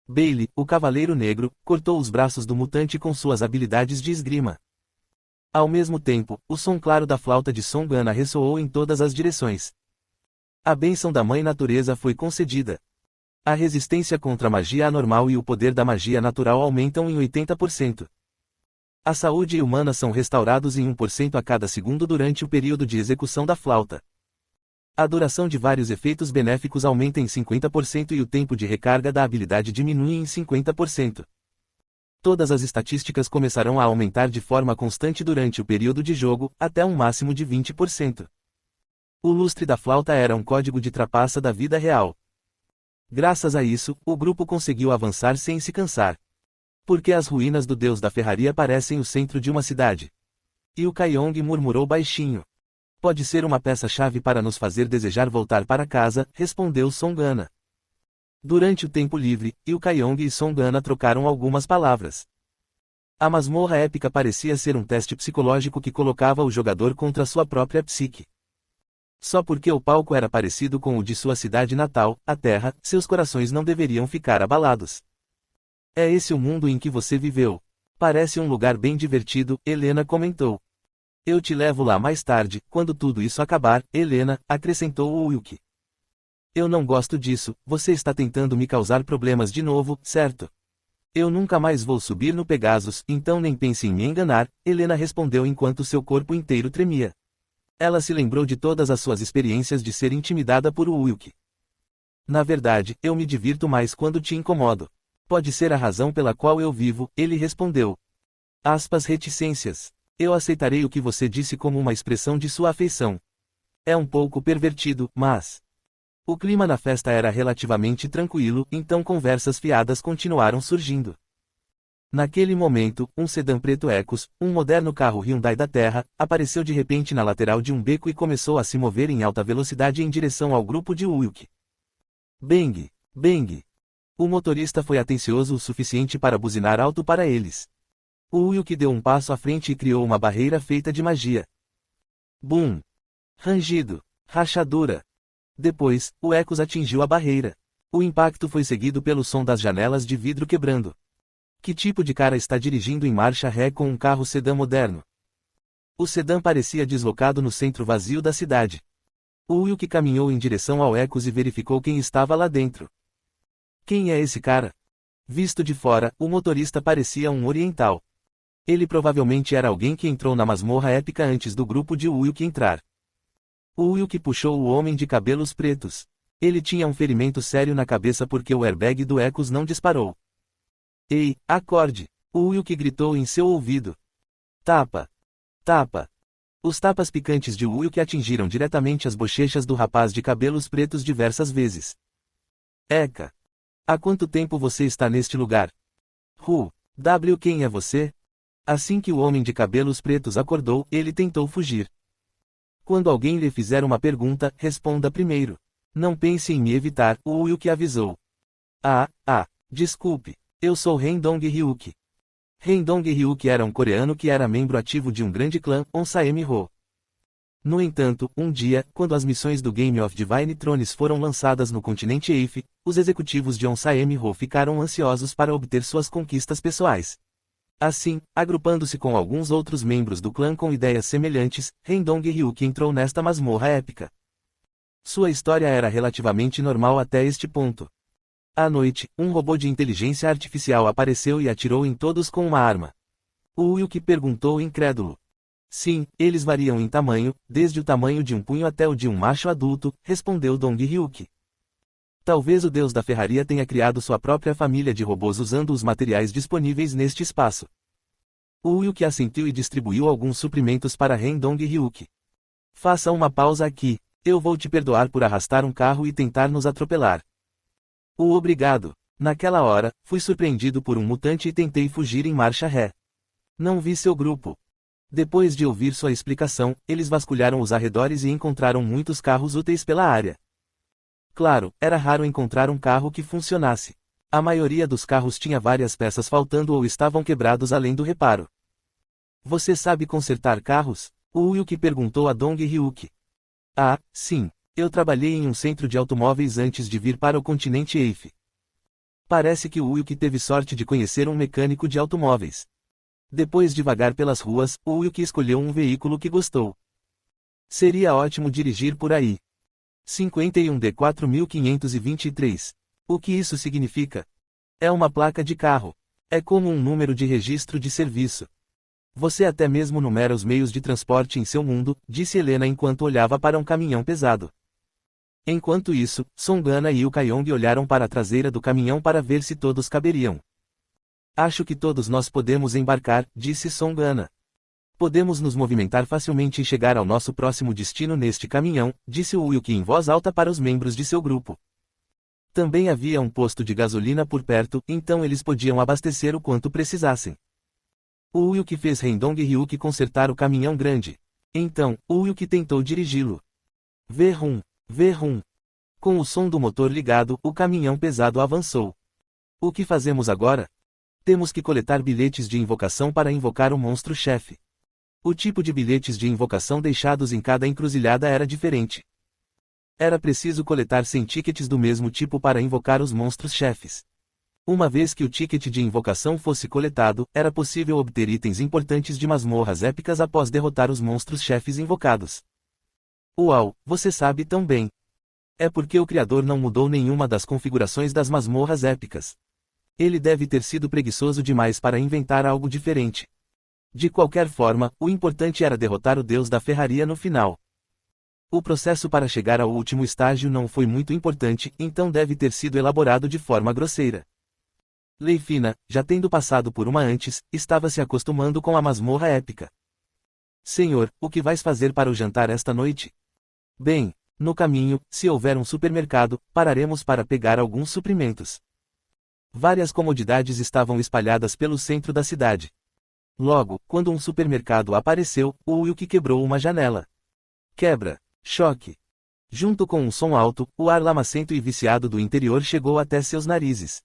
Bailey, o Cavaleiro Negro, cortou os braços do mutante com suas habilidades de esgrima. Ao mesmo tempo, o som claro da flauta de Songana ressoou em todas as direções. A bênção da Mãe Natureza foi concedida. A resistência contra a magia anormal e o poder da magia natural aumentam em 80%. A saúde e o mana são restaurados em 1% a cada segundo durante o período de execução da flauta. A duração de vários efeitos benéficos aumenta em 50% e o tempo de recarga da habilidade diminui em 50%. Todas as estatísticas começarão a aumentar de forma constante durante o período de jogo, até um máximo de 20%. O lustre da flauta era um código de trapaça da vida real. Graças a isso, o grupo conseguiu avançar sem se cansar. Porque as ruínas do deus da ferraria parecem o centro de uma cidade. E o Kayong murmurou baixinho. Pode ser uma peça-chave para nos fazer desejar voltar para casa, respondeu Songana. Durante o tempo livre, o Kayong e Songana trocaram algumas palavras. A masmorra épica parecia ser um teste psicológico que colocava o jogador contra sua própria psique. Só porque o palco era parecido com o de sua cidade natal, a Terra, seus corações não deveriam ficar abalados. É esse o mundo em que você viveu. Parece um lugar bem divertido, Helena comentou. Eu te levo lá mais tarde, quando tudo isso acabar, Helena, acrescentou o Wilk. Eu não gosto disso, você está tentando me causar problemas de novo, certo? Eu nunca mais vou subir no Pegasus, então nem pense em me enganar, Helena respondeu enquanto seu corpo inteiro tremia. Ela se lembrou de todas as suas experiências de ser intimidada por Wilk. Na verdade, eu me divirto mais quando te incomodo. Pode ser a razão pela qual eu vivo, ele respondeu. Reticências. Eu aceitarei o que você disse como uma expressão de sua afeição. É um pouco pervertido, mas... O clima na festa era relativamente tranquilo, então conversas fiadas continuaram surgindo. Naquele momento, um sedã preto Ecos, um moderno carro Hyundai da Terra, apareceu de repente na lateral de um beco e começou a se mover em alta velocidade em direção ao grupo de Wilk. Bang! O motorista foi atencioso o suficiente para buzinar alto para eles. O Wilk deu um passo à frente e criou uma barreira feita de magia. Boom! Rangido! Rachadura! Depois, o Ecos atingiu a barreira. O impacto foi seguido pelo som das janelas de vidro quebrando. Que tipo de cara está dirigindo em marcha ré com um carro sedã moderno? O sedã parecia deslocado no centro vazio da cidade. O Wilk caminhou em direção ao Ecos e verificou quem estava lá dentro. Quem é esse cara? Visto de fora, o motorista parecia um oriental. Ele provavelmente era alguém que entrou na masmorra épica antes do grupo de Wilk entrar. O Wilk puxou o homem de cabelos pretos. Ele tinha um ferimento sério na cabeça porque o airbag do Ecos não disparou. Ei, acorde! O Wilk gritou em seu ouvido. Tapa! Os tapas picantes de Wilk atingiram diretamente as bochechas do rapaz de cabelos pretos diversas vezes. Eca! Há quanto tempo você está neste lugar? Quem é você? Assim que o homem de cabelos pretos acordou, ele tentou fugir. Quando alguém lhe fizer uma pergunta, responda primeiro. Não pense em me evitar, o Wilk avisou. Desculpe. Eu sou Rendong-ryuk. Rendong-ryuk era um coreano que era membro ativo de um grande clã, Onsaemi-ho. No entanto, um dia, quando as missões do Game of Divine Thrones foram lançadas no continente Eif, os executivos de Onsaemi-ho ficaram ansiosos para obter suas conquistas pessoais. Assim, agrupando-se com alguns outros membros do clã com ideias semelhantes, Rendong-ryuk entrou nesta masmorra épica. Sua história era relativamente normal até este ponto. À noite, um robô de inteligência artificial apareceu e atirou em todos com uma arma. O Wilk perguntou incrédulo. Sim, eles variam em tamanho, desde o tamanho de um punho até o de um macho adulto, respondeu Dong-ryuk. Talvez o deus da ferraria tenha criado sua própria família de robôs usando os materiais disponíveis neste espaço. O Wilk assentiu e distribuiu alguns suprimentos para Rendong-ryuk. Faça uma pausa aqui. Eu vou te perdoar por arrastar um carro e tentar nos atropelar. Obrigado. Naquela hora, fui surpreendido por um mutante e tentei fugir em marcha ré. Não vi seu grupo. Depois de ouvir sua explicação, eles vasculharam os arredores e encontraram muitos carros úteis pela área. Claro, era raro encontrar um carro que funcionasse. A maioria dos carros tinha várias peças faltando ou estavam quebrados além do reparo. Você sabe consertar carros? O Wilk perguntou a Dong-ryuk. Sim. Eu trabalhei em um centro de automóveis antes de vir para o continente Eif. Parece que o Wilk teve sorte de conhecer um mecânico de automóveis. Depois de vagar pelas ruas, o Wilk escolheu um veículo que gostou. Seria ótimo dirigir por aí. 51D4523. O que isso significa? É uma placa de carro. É como um número de registro de serviço. Você até mesmo numera os meios de transporte em seu mundo, disse Helena enquanto olhava para um caminhão pesado. Enquanto isso, Songana e Yukayong olharam para a traseira do caminhão para ver se todos caberiam. Acho que todos nós podemos embarcar, disse Songana. Podemos nos movimentar facilmente e chegar ao nosso próximo destino neste caminhão, disse o Wilk em voz alta para os membros de seu grupo. Também havia um posto de gasolina por perto, então eles podiam abastecer o quanto precisassem. O Wilk fez Rendong-ryuk consertar o caminhão grande. Então, o Wilk tentou dirigi-lo. Vrum. Com o som do motor ligado, o caminhão pesado avançou. O que fazemos agora? Temos que coletar bilhetes de invocação para invocar o monstro-chefe. O tipo de bilhetes de invocação deixados em cada encruzilhada era diferente. Era preciso coletar 100 tickets do mesmo tipo para invocar os monstros-chefes. Uma vez que o ticket de invocação fosse coletado, era possível obter itens importantes de masmorras épicas após derrotar os monstros-chefes invocados. Uau, você sabe tão bem. É porque o criador não mudou nenhuma das configurações das masmorras épicas. Ele deve ter sido preguiçoso demais para inventar algo diferente. De qualquer forma, o importante era derrotar o deus da ferraria no final. O processo para chegar ao último estágio não foi muito importante, então deve ter sido elaborado de forma grosseira. Leifina, já tendo passado por uma antes, estava se acostumando com a masmorra épica. Senhor, o que vais fazer para o jantar esta noite? Bem, no caminho, se houver um supermercado, pararemos para pegar alguns suprimentos. Várias comodidades estavam espalhadas pelo centro da cidade. Logo, quando um supermercado apareceu, o Wilk quebrou uma janela. Quebra. Choque. Junto com um som alto, o ar lamacento e viciado do interior chegou até seus narizes.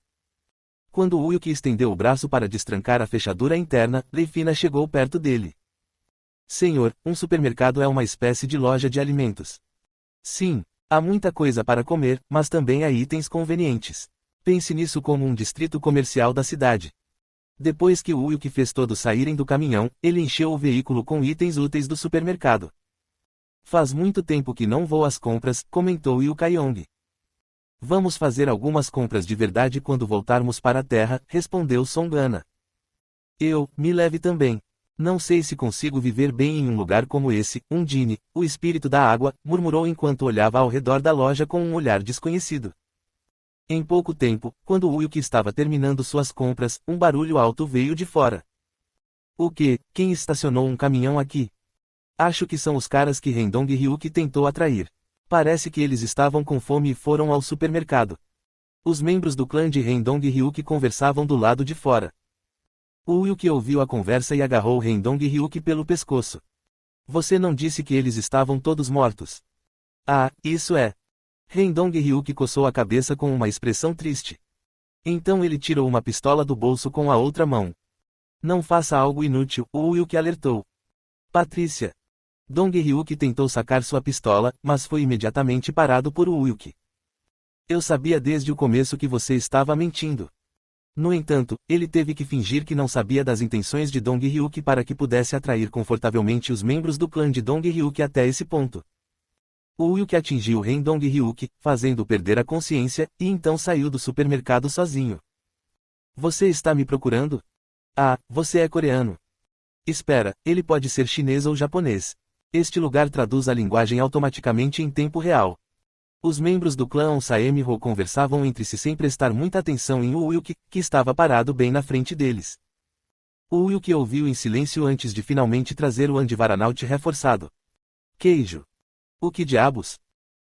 Quando o Wilk estendeu o braço para destrancar a fechadura interna, Leifina chegou perto dele. Senhor, um supermercado é uma espécie de loja de alimentos. Sim, há muita coisa para comer, mas também há itens convenientes. Pense nisso como um distrito comercial da cidade. Depois que o Wilk fez todos saírem do caminhão, ele encheu o veículo com itens úteis do supermercado. Faz muito tempo que não vou às compras, comentou Yukayong. Vamos fazer algumas compras de verdade quando voltarmos para a Terra, respondeu Songana. Me leve também. Não sei se consigo viver bem em um lugar como esse, Undine, o espírito da água, murmurou enquanto olhava ao redor da loja com um olhar desconhecido. Em pouco tempo, quando o Wilk estava terminando suas compras, um barulho alto veio de fora. O quê? Quem estacionou um caminhão aqui? Acho que são os caras que Rendong-ryuk tentou atrair. Parece que eles estavam com fome e foram ao supermercado. Os membros do clã de Rendong Ryuki conversavam do lado de fora. O Wilk ouviu a conversa e agarrou Rendong Ryuki pelo pescoço. Você não disse que eles estavam todos mortos? Ah, isso é. Rendong Ryuki coçou a cabeça com uma expressão triste. Então ele tirou uma pistola do bolso com a outra mão. Não faça algo inútil, o Wilk alertou. Patrícia. Dong Ryuki tentou sacar sua pistola, mas foi imediatamente parado por Wilk. Eu sabia desde o começo que você estava mentindo. No entanto, ele teve que fingir que não sabia das intenções de Dong Ryuki para que pudesse atrair confortavelmente os membros do clã de Dong Ryuki até esse ponto. O Wilk atingiu Rendong Ryuki, fazendo-o perder a consciência, e então saiu do supermercado sozinho. Você está me procurando? Ah, você é coreano. Espera, ele pode ser chinês ou japonês. Este lugar traduz a linguagem automaticamente em tempo real. Os membros do clã Onsaemi-ho conversavam entre si sem prestar muita atenção em Wilk, que estava parado bem na frente deles. Wilk ouviu em silêncio antes de finalmente trazer o Andivaranaut reforçado. Queijo. O que diabos?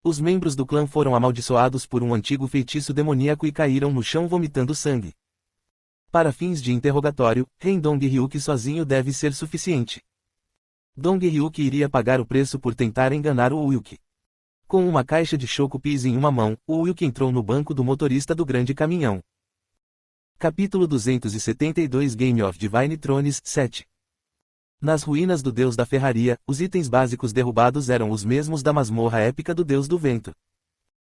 Os membros do clã foram amaldiçoados por um antigo feitiço demoníaco e caíram no chão vomitando sangue. Para fins de interrogatório, Rendong Ryuki sozinho deve ser suficiente. Dong Ryuki iria pagar o preço por tentar enganar o Wilk. Com uma caixa de choco Pies em uma mão, o Wilk entrou no banco do motorista do grande caminhão. Capítulo 272 Game of Divine Thrones 7. Nas ruínas do Deus da Ferraria, os itens básicos derrubados eram os mesmos da masmorra épica do Deus do Vento.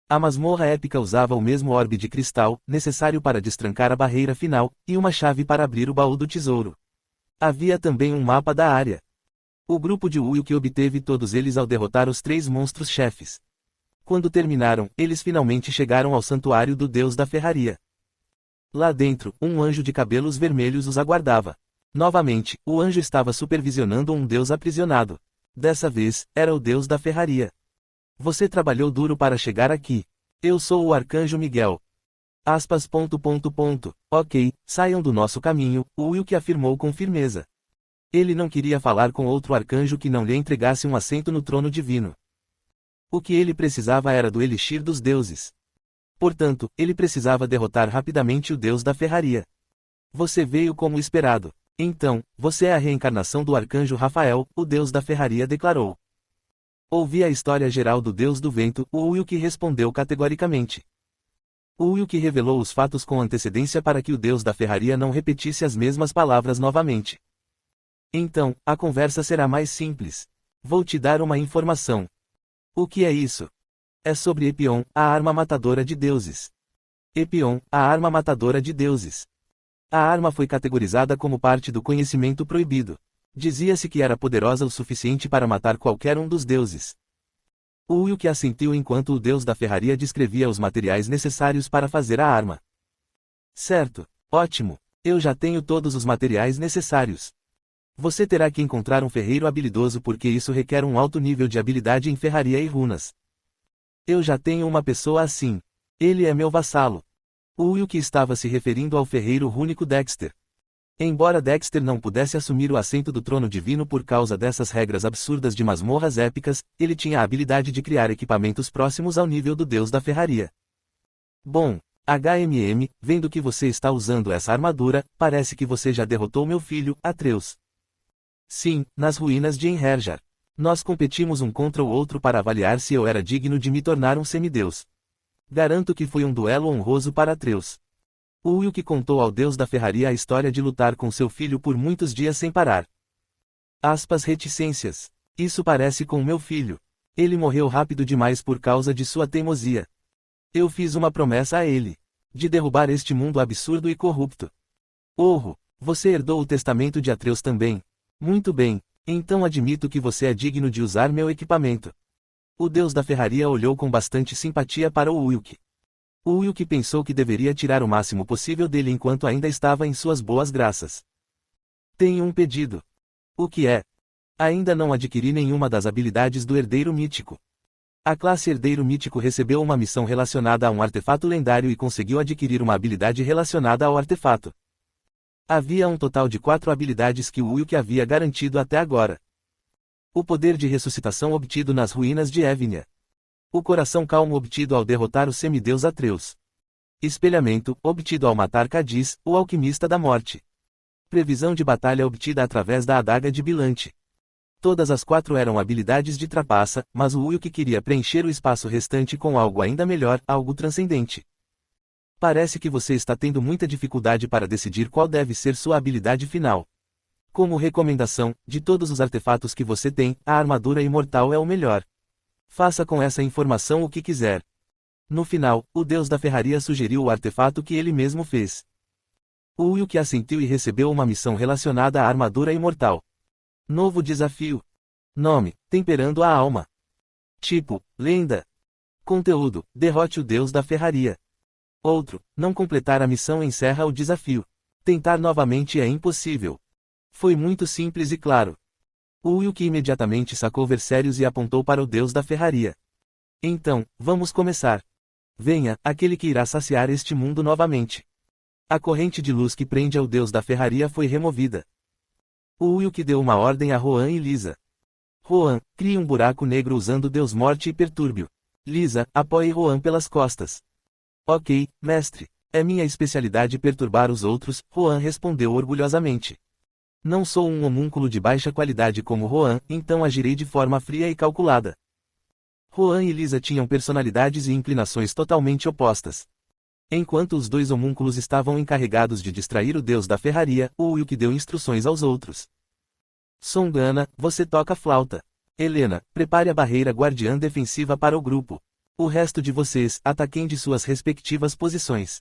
A masmorra épica usava o mesmo orbe de cristal, necessário para destrancar a barreira final, e uma chave para abrir o baú do tesouro. Havia também um mapa da área. O grupo de Wilk obteve todos eles ao derrotar os 3 monstros-chefes. Quando terminaram, eles finalmente chegaram ao santuário do Deus da Ferraria. Lá dentro, um anjo de cabelos vermelhos os aguardava. Novamente, o anjo estava supervisionando um deus aprisionado. Dessa vez, era o Deus da Ferraria. Você trabalhou duro para chegar aqui. Eu sou o Arcanjo Miguel. Aspas. Ok, saiam do nosso caminho, o Wilk afirmou com firmeza. Ele não queria falar com outro arcanjo que não lhe entregasse um assento no trono divino. O que ele precisava era do Elixir dos Deuses. Portanto, ele precisava derrotar rapidamente o Deus da Ferraria. Você veio como esperado. Então, você é a reencarnação do arcanjo Rafael, o Deus da Ferraria declarou. Ouvi a história geral do Deus do Vento, o Wilk respondeu categoricamente. O Wilk revelou os fatos com antecedência para que o Deus da Ferraria não repetisse as mesmas palavras novamente. Então, a conversa será mais simples. Vou te dar uma informação. O que é isso? É sobre Epion, a arma matadora de deuses. Epion, a arma matadora de deuses. A arma foi categorizada como parte do conhecimento proibido. Dizia-se que era poderosa o suficiente para matar qualquer um dos deuses. O Wilk assentiu enquanto o Deus da Ferraria descrevia os materiais necessários para fazer a arma. Certo, ótimo. Eu já tenho todos os materiais necessários. Você terá que encontrar um ferreiro habilidoso porque isso requer um alto nível de habilidade em ferraria e runas. Eu já tenho uma pessoa assim. Ele é meu vassalo. O Wilk estava se referindo ao ferreiro rúnico Dexter. Embora Dexter não pudesse assumir o assento do trono divino por causa dessas regras absurdas de masmorras épicas, ele tinha a habilidade de criar equipamentos próximos ao nível do Deus da Ferraria. Bom, vendo que você está usando essa armadura, parece que você já derrotou meu filho, Atreus. Sim, nas ruínas de Enherjar. Nós competimos um contra o outro para avaliar se eu era digno de me tornar um semideus. Garanto que foi um duelo honroso para Atreus. O Wilk contou ao Deus da Ferraria a história de lutar com seu filho por muitos dias sem parar. Reticências. Isso parece com meu filho. Ele morreu rápido demais por causa de sua teimosia. Eu fiz uma promessa a ele. De derrubar este mundo absurdo e corrupto. Você herdou o testamento de Atreus também. Muito bem, então admito que você é digno de usar meu equipamento. O Deus da Ferraria olhou com bastante simpatia para o Wilk. O Wilk pensou que deveria tirar o máximo possível dele enquanto ainda estava em suas boas graças. Tenho um pedido. O que é? Ainda não adquiri nenhuma das habilidades do Herdeiro Mítico. A classe Herdeiro Mítico recebeu uma missão relacionada a um artefato lendário e conseguiu adquirir uma habilidade relacionada ao artefato. Havia um total de 4 habilidades que o Wilk havia garantido até agora. O poder de ressuscitação obtido nas ruínas de Evnia. O coração calmo obtido ao derrotar o semideus Atreus. Espelhamento, obtido ao matar Cadiz, o alquimista da morte. Previsão de batalha obtida através da adaga de Bilante. Todas as 4 eram habilidades de trapaça, mas o Uyuki queria preencher o espaço restante com algo ainda melhor, algo transcendente. Parece que você está tendo muita dificuldade para decidir qual deve ser sua habilidade final. Como recomendação, de todos os artefatos que você tem, a armadura imortal é o melhor. Faça com essa informação o que quiser. No final, o deus da ferraria sugeriu o artefato que ele mesmo fez. O Uyuki assentiu e recebeu uma missão relacionada à armadura imortal. Novo desafio. Nome: Temperando a alma. Tipo: Lenda. Conteúdo: Derrote o deus da ferraria. Outro: Não completar a missão encerra o desafio. Tentar novamente é impossível. Foi muito simples e claro. O Uyuki imediatamente sacou Versérios e apontou para o deus da ferraria. Então, vamos começar. Venha, aquele que irá saciar este mundo novamente. A corrente de luz que prende ao deus da ferraria foi removida. O Uyuki deu uma ordem a Rohan e Lisa. Rohan, crie um buraco negro usando Deus Morte e Pertúrbio. Lisa, apoie Rohan pelas costas. Ok, mestre. É minha especialidade perturbar os outros, Rohan respondeu orgulhosamente. Não sou um homúnculo de baixa qualidade como Rohan, então agirei de forma fria e calculada. Rohan e Lisa tinham personalidades e inclinações totalmente opostas. Enquanto os 2 homúnculos estavam encarregados de distrair o deus da ferraria, o Uyuki deu instruções aos outros. Songana, você toca flauta. Helena, prepare a barreira guardiã defensiva para o grupo. O resto de vocês, ataquem de suas respectivas posições.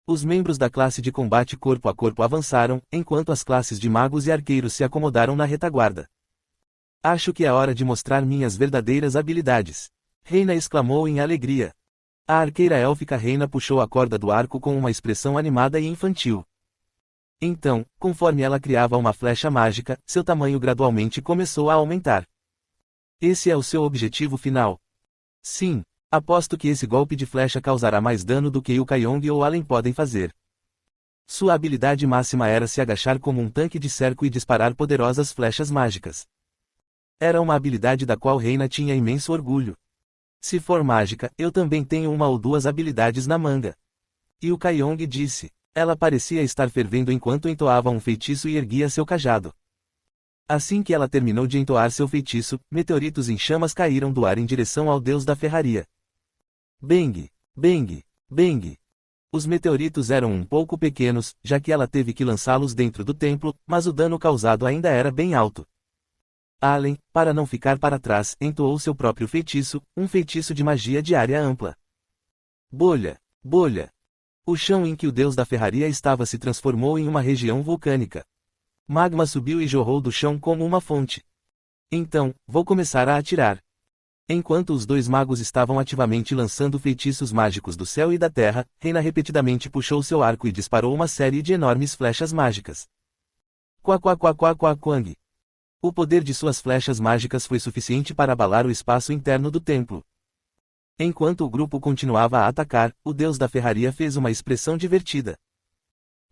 Os membros da classe de combate corpo a corpo avançaram, enquanto as classes de magos e arqueiros se acomodaram na retaguarda. Acho que é hora de mostrar minhas verdadeiras habilidades. Reina exclamou em alegria. A arqueira élfica Reina puxou a corda do arco com uma expressão animada e infantil. Então, conforme ela criava uma flecha mágica, seu tamanho gradualmente começou a aumentar. Esse é o seu objetivo final? Sim. Aposto que esse golpe de flecha causará mais dano do que o Kayong ou Allen podem fazer. Sua habilidade máxima era se agachar como um tanque de cerco e disparar poderosas flechas mágicas. Era uma habilidade da qual Reina tinha imenso orgulho. Se for mágica, eu também tenho uma ou 2 habilidades na manga. E o Kayong disse. Ela parecia estar fervendo enquanto entoava um feitiço e erguia seu cajado. Assim que ela terminou de entoar seu feitiço, meteoritos em chamas caíram do ar em direção ao deus da ferraria. Bang! Bang! Bang! Os meteoritos eram um pouco pequenos, já que ela teve que lançá-los dentro do templo, mas o dano causado ainda era bem alto. Allen, para não ficar para trás, entoou seu próprio feitiço, um feitiço de magia de área ampla. Bolha! Bolha! O chão em que o deus da ferraria estava se transformou em uma região vulcânica. Magma subiu e jorrou do chão como uma fonte. Então, vou começar a atirar. Enquanto os 2 magos estavam ativamente lançando feitiços mágicos do céu e da terra, Reina repetidamente puxou seu arco e disparou uma série de enormes flechas mágicas. Quang. O poder de suas flechas mágicas foi suficiente para abalar o espaço interno do templo. Enquanto o grupo continuava a atacar, o deus da ferraria fez uma expressão divertida.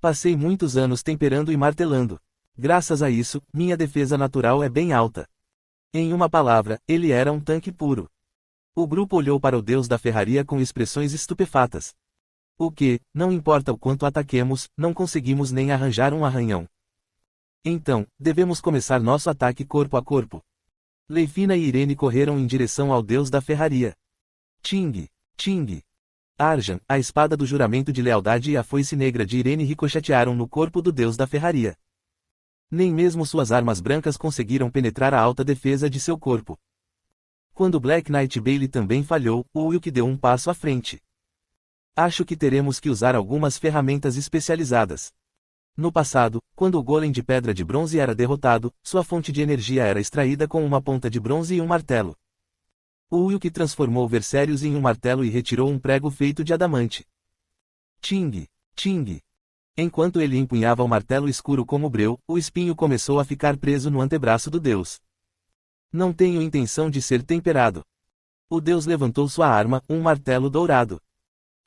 Passei muitos anos temperando e martelando. Graças a isso, minha defesa natural é bem alta. Em uma palavra, ele era um tanque puro. O grupo olhou para o deus da ferraria com expressões estupefatas. O que, não importa o quanto ataquemos, não conseguimos nem arranjar um arranhão. Então, devemos começar nosso ataque corpo a corpo. Leifina e Irene correram em direção ao deus da ferraria. Ting! Ting! Arjan, a espada do juramento de lealdade e a foice negra de Irene ricochetearam no corpo do deus da ferraria. Nem mesmo suas armas brancas conseguiram penetrar a alta defesa de seu corpo. Quando Black Knight Bailey também falhou, o Uyuki deu um passo à frente. Acho que teremos que usar algumas ferramentas especializadas. No passado, quando o golem de pedra de bronze era derrotado, sua fonte de energia era extraída com uma ponta de bronze e um martelo. O Uyuki transformou Versérios em um martelo e retirou um prego feito de adamante. Ting! Ting! Enquanto ele empunhava o martelo escuro como breu, o espinho começou a ficar preso no antebraço do deus. Não tenho intenção de ser temperado. O deus levantou sua arma, um martelo dourado.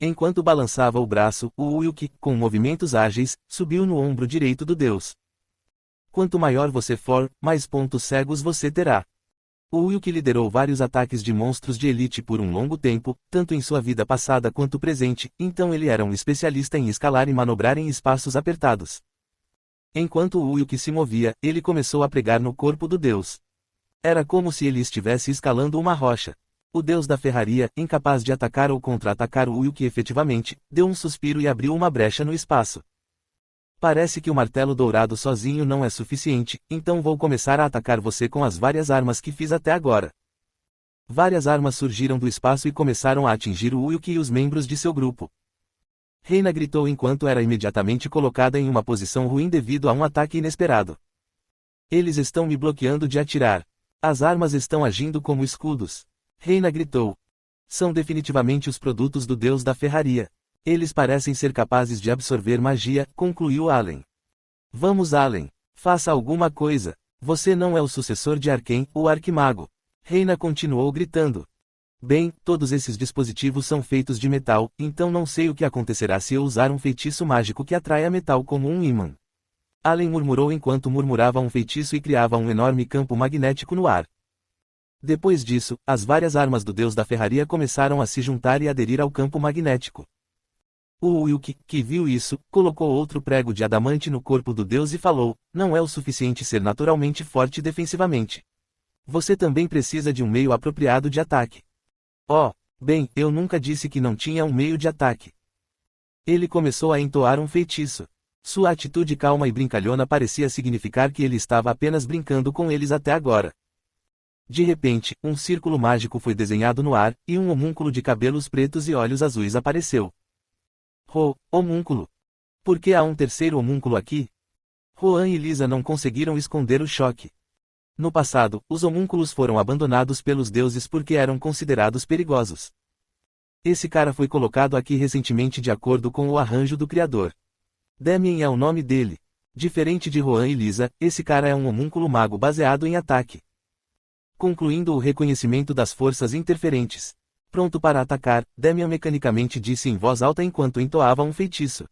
Enquanto balançava o braço, o Uyuki, com movimentos ágeis, subiu no ombro direito do deus. Quanto maior você for, mais pontos cegos você terá. O Wilk liderou vários ataques de monstros de elite por um longo tempo, tanto em sua vida passada quanto presente, então ele era um especialista em escalar e manobrar em espaços apertados. Enquanto o Wilk se movia, ele começou a pregar no corpo do deus. Era como se ele estivesse escalando uma rocha. O deus da ferraria, incapaz de atacar ou contra-atacar o Wilk efetivamente, deu um suspiro e abriu uma brecha no espaço. Parece que o martelo dourado sozinho não é suficiente, então vou começar a atacar você com as várias armas que fiz até agora. Várias armas surgiram do espaço e começaram a atingir o Wilk e os membros de seu grupo. Reina gritou enquanto era imediatamente colocada em uma posição ruim devido a um ataque inesperado. Eles estão me bloqueando de atirar. As armas estão agindo como escudos. Reina gritou. São definitivamente os produtos do deus da ferraria. Eles parecem ser capazes de absorver magia, concluiu Allen. Vamos, Allen. Faça alguma coisa. Você não é o sucessor de Arquen, o arquimago. Reina continuou gritando. Bem, todos esses dispositivos são feitos de metal, então não sei o que acontecerá se eu usar um feitiço mágico que atraia metal como um ímã. Allen murmurou enquanto murmurava um feitiço e criava um enorme campo magnético no ar. Depois disso, as várias armas do deus da ferraria começaram a se juntar e aderir ao campo magnético. O Wilk, que viu isso, colocou outro prego de adamante no corpo do deus e falou, não é o suficiente ser naturalmente forte defensivamente. Você também precisa de um meio apropriado de ataque. Oh, bem, eu nunca disse que não tinha um meio de ataque. Ele começou a entoar um feitiço. Sua atitude calma e brincalhona parecia significar que ele estava apenas brincando com eles até agora. De repente, um círculo mágico foi desenhado no ar, e um homúnculo de cabelos pretos e olhos azuis apareceu. Homúnculo. Por que há um terceiro homúnculo aqui? Rohan e Lisa não conseguiram esconder o choque. No passado, os homúnculos foram abandonados pelos deuses porque eram considerados perigosos. Esse cara foi colocado aqui recentemente de acordo com o arranjo do Criador. Damien é o nome dele. Diferente de Rohan e Lisa, esse cara é um homúnculo mago baseado em ataque. Concluindo o reconhecimento das forças interferentes. Pronto para atacar, Damien mecanicamente disse em voz alta enquanto entoava um feitiço.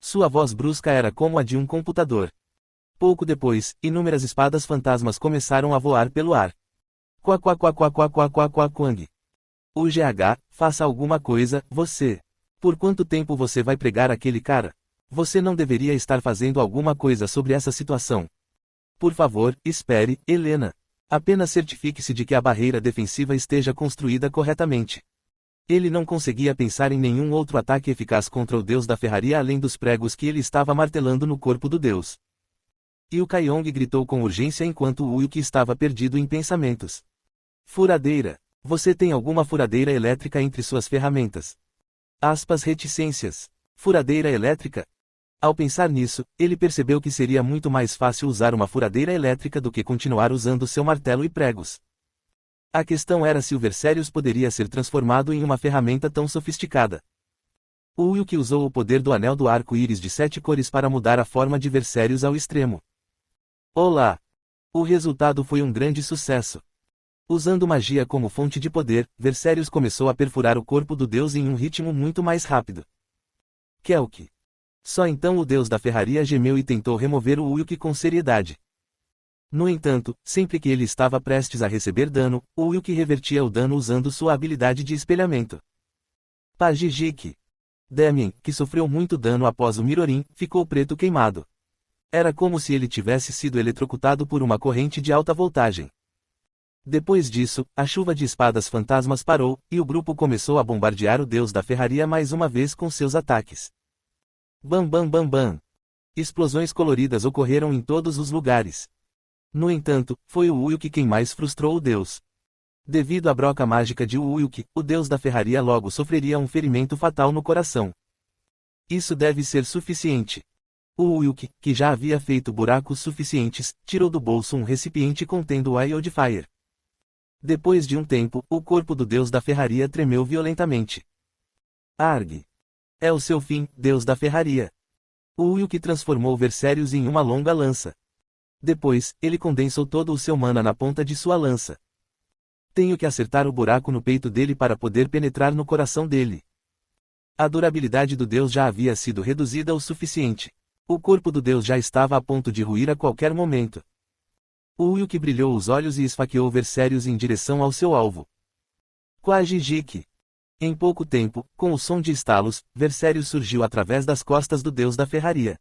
Sua voz brusca era como a de um computador. Pouco depois, inúmeras espadas fantasmas começaram a voar pelo ar. Quang. O GH, faça alguma coisa, você. Por quanto tempo você vai pregar aquele cara? Você não deveria estar fazendo alguma coisa sobre essa situação. Por favor, espere, Helena. Apenas certifique-se de que a barreira defensiva esteja construída corretamente. Ele não conseguia pensar em nenhum outro ataque eficaz contra o deus da ferraria além dos pregos que ele estava martelando no corpo do deus. E o Kayong gritou com urgência enquanto o Wilk estava perdido em pensamentos. Furadeira. Você tem alguma furadeira elétrica entre suas ferramentas? Reticências. Furadeira elétrica? Ao pensar nisso, ele percebeu que seria muito mais fácil usar uma furadeira elétrica do que continuar usando seu martelo e pregos. A questão era se o Versérius poderia ser transformado em uma ferramenta tão sofisticada. O Wilk usou o poder do Anel do Arco-Íris de 7 cores para mudar a forma de Versérius ao extremo. Olá! O resultado foi um grande sucesso. Usando magia como fonte de poder, Versérius começou a perfurar o corpo do deus em um ritmo muito mais rápido. Kelk. Só então o deus da ferraria gemeu e tentou remover o Wilk com seriedade. No entanto, sempre que ele estava prestes a receber dano, o Wilk revertia o dano usando sua habilidade de espelhamento. Pajijik. Damien, que sofreu muito dano após o Mirorim, ficou preto queimado. Era como se ele tivesse sido eletrocutado por uma corrente de alta voltagem. Depois disso, a chuva de espadas fantasmas parou, e o grupo começou a bombardear o deus da ferraria mais uma vez com seus ataques. Bam bam bam bam. Explosões coloridas ocorreram em todos os lugares. No entanto, foi o Wilk quem mais frustrou o deus. Devido à broca mágica de Wilk, o deus da ferraria logo sofreria um ferimento fatal no coração. Isso deve ser suficiente. O Wilk, que já havia feito buracos suficientes, tirou do bolso um recipiente contendo Wildfire. Depois de um tempo, o corpo do deus da ferraria tremeu violentamente. Arg. É o seu fim, deus da ferraria. O Wilk transformou Versérius em uma longa lança. Depois, ele condensou todo o seu mana na ponta de sua lança. Tenho que acertar o buraco no peito dele para poder penetrar no coração dele. A durabilidade do deus já havia sido reduzida o suficiente. O corpo do deus já estava a ponto de ruir a qualquer momento. O Wilk brilhou os olhos e esfaqueou Versérios em direção ao seu alvo. Quajijik. Em pouco tempo, com o som de estalos, Versérios surgiu através das costas do deus da ferraria.